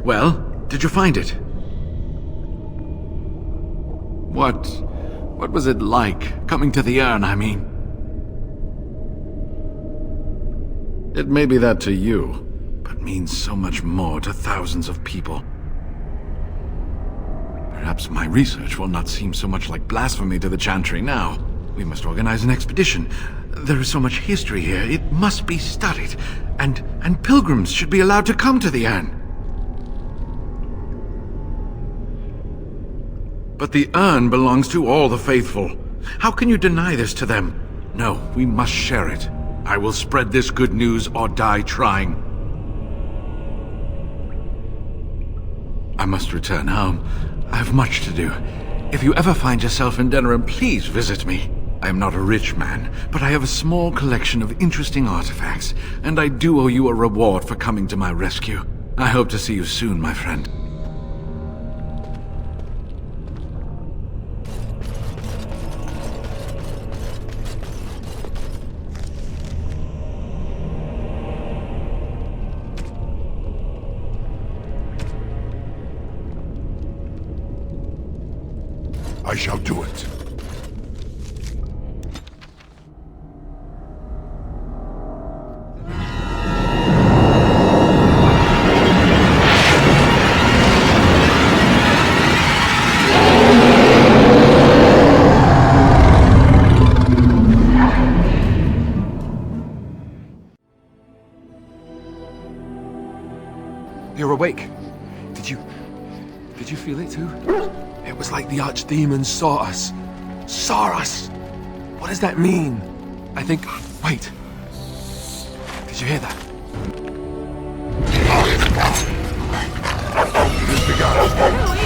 Well, did you find it? What was it like, coming to the urn, I mean? It may be that to you, but means so much more to thousands of people. Perhaps my research will not seem so much like blasphemy to the Chantry now. We must organize an expedition. There is so much history here, it must be studied. And pilgrims should be allowed to come to the urn. But the urn belongs to all the faithful. How can you deny this to them? No, we must share it. I will spread this good news or die trying. I must return home. I have much to do. If you ever find yourself in Denerim, please visit me. I am not a rich man, but I have a small collection of interesting artifacts, and I do owe you a reward for coming to my rescue. I hope to see you soon, my friend. I shall do it. You're awake. Did you feel it too? It was like the archdemons saw us. Saw us! What does that mean? I think... Wait. Did you hear that? It has begun.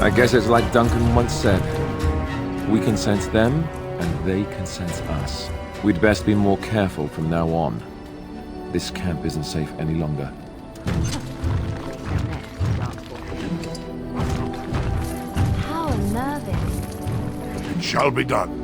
I guess it's like Duncan once said. We can sense them, and they can sense us. We'd best be more careful from now on. This camp isn't safe any longer. How unnerving. It shall be done.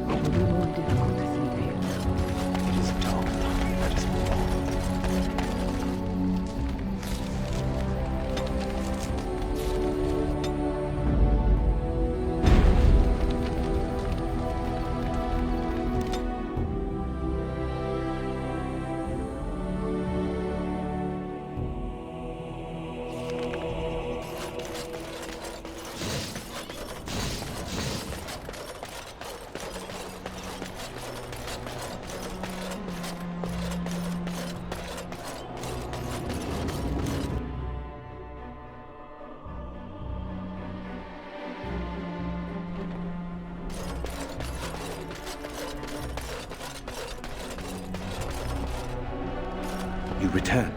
You return.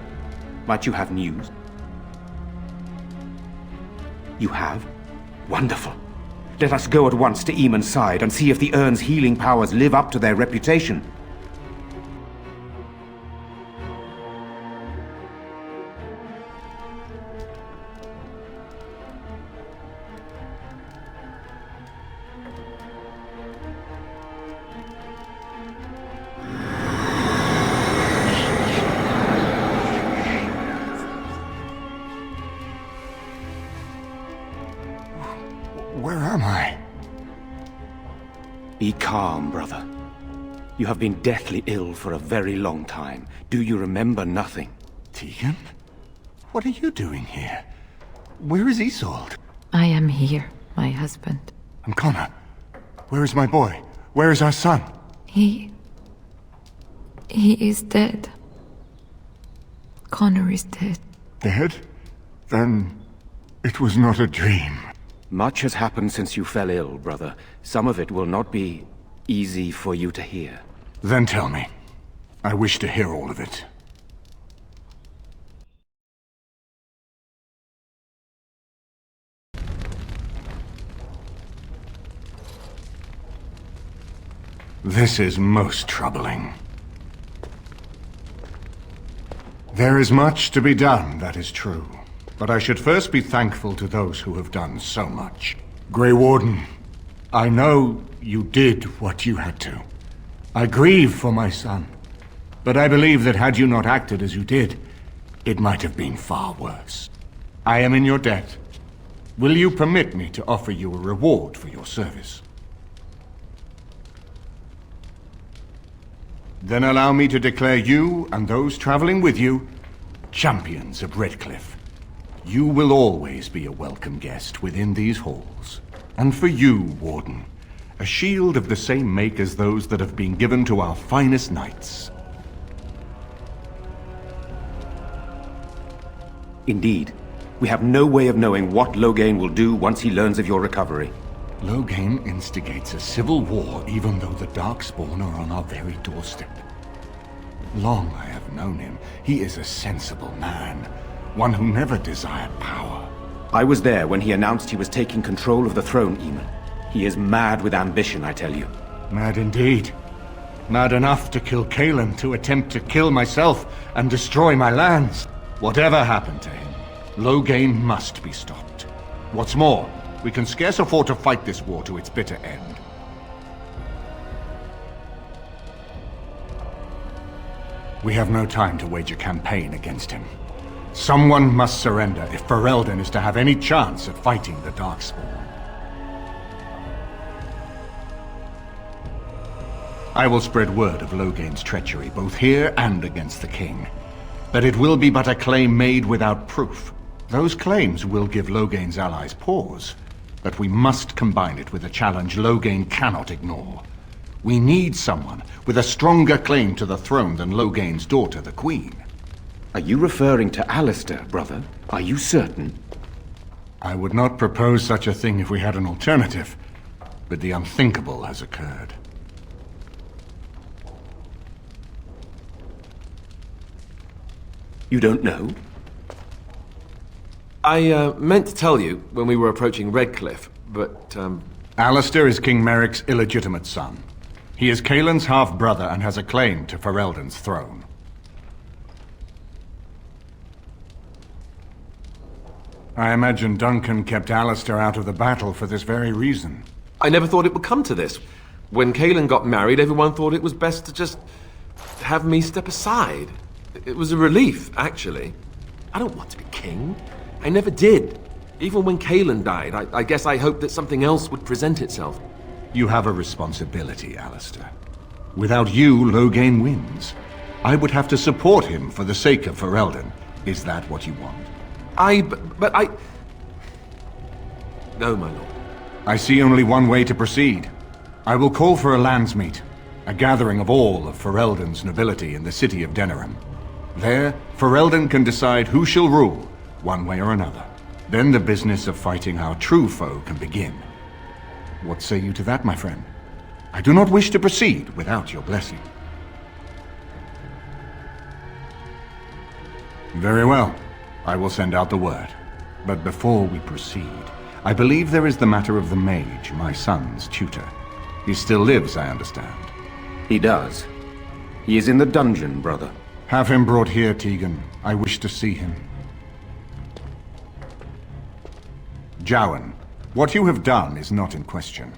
Might you have news? You have? Wonderful. Let us go at once to Eamon's side and see if the urn's healing powers live up to their reputation. Where am I? Be calm, brother. You have been deathly ill for a very long time. Do you remember nothing? Tegan? What are you doing here? Where is Isolde? I am here, my husband. And Connor? Where is my boy? Where is our son? He is dead. Connor is dead. Dead? Then it was not a dream. Much has happened since you fell ill, brother. Some of it will not be easy for you to hear. Then tell me. I wish to hear all of it. This is most troubling. There is much to be done, that is true. But I should first be thankful to those who have done so much. Grey Warden, I know you did what you had to. I grieve for my son. But I believe that had you not acted as you did, it might have been far worse. I am in your debt. Will you permit me to offer you a reward for your service? Then allow me to declare you and those traveling with you champions of Redcliffe. You will always be a welcome guest within these halls. And for you, Warden, a shield of the same make as those that have been given to our finest knights. Indeed. We have no way of knowing what Loghain will do once he learns of your recovery. Loghain instigates a civil war even though the Darkspawn are on our very doorstep. Long I have known him. He is a sensible man. One who never desired power. I was there when he announced he was taking control of the throne, Eamon. He is mad with ambition, I tell you. Mad indeed. Mad enough to kill Cailan, to attempt to kill myself and destroy my lands. Whatever happened to him, Loghain must be stopped. What's more, we can scarce afford to fight this war to its bitter end. We have no time to wage a campaign against him. Someone must surrender if Ferelden is to have any chance of fighting the Darkspawn. I will spread word of Loghain's treachery, both here and against the king. But it will be but a claim made without proof. Those claims will give Loghain's allies pause, but we must combine it with a challenge Loghain cannot ignore. We need someone with a stronger claim to the throne than Loghain's daughter, the Queen. Are you referring to Alistair, brother? Are you certain? I would not propose such a thing if we had an alternative, but the unthinkable has occurred. You don't know? I meant to tell you when we were approaching Redcliffe, But, Alistair is King Merrick's illegitimate son. He is Kaelin's half-brother and has a claim to Ferelden's throne. I imagine Duncan kept Alistair out of the battle for this very reason. I never thought it would come to this. When Caetlin got married, everyone thought it was best to just have me step aside. It was a relief, actually. I don't want to be king. I never did. Even when Caetlin died, I guess I hoped that something else would present itself. You have a responsibility, Alistair. Without you, Loghain wins. I would have to support him for the sake of Ferelden. Is that what you want? But I... No, my lord. I see only one way to proceed. I will call for a landsmeet, a gathering of all of Ferelden's nobility in the city of Denerim. There, Ferelden can decide who shall rule, one way or another. Then the business of fighting our true foe can begin. What say you to that, my friend? I do not wish to proceed without your blessing. Very well. I will send out the word. But before we proceed, I believe there is the matter of the mage, my son's tutor. He still lives, I understand. He does. He is in the dungeon, brother. Have him brought here, Tegan. I wish to see him. Jowan, what you have done is not in question.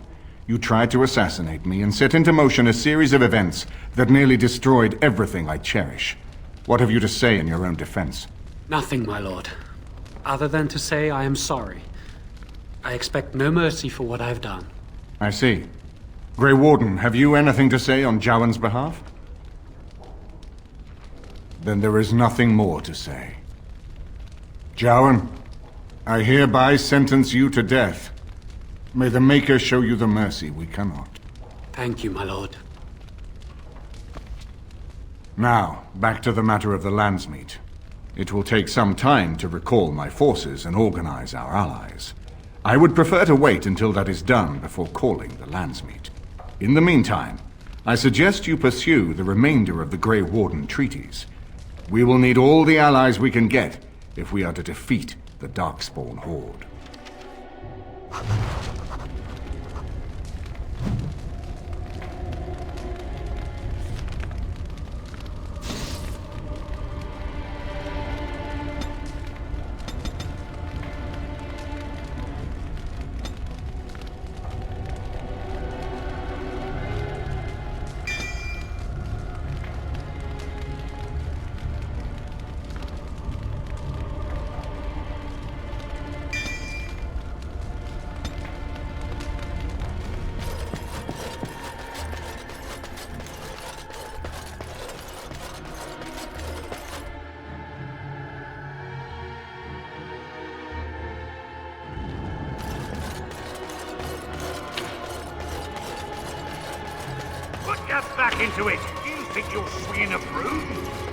You tried to assassinate me and set into motion a series of events that nearly destroyed everything I cherish. What have you to say in your own defense? Nothing, my lord. Other than to say I am sorry. I expect no mercy for what I've done. I see. Grey Warden, have you anything to say on Jowan's behalf? Then there is nothing more to say. Jowan, I hereby sentence you to death. May the Maker show you the mercy we cannot. Thank you, my lord. Now, back to the matter of the landsmeet. It will take some time to recall my forces and organize our allies. I would prefer to wait until that is done before calling the landsmeet. In the meantime, I suggest you pursue the remainder of the Grey Warden treaties. We will need all the allies we can get if we are to defeat the Darkspawn Horde. Get back into it! You think you're swinging a broom?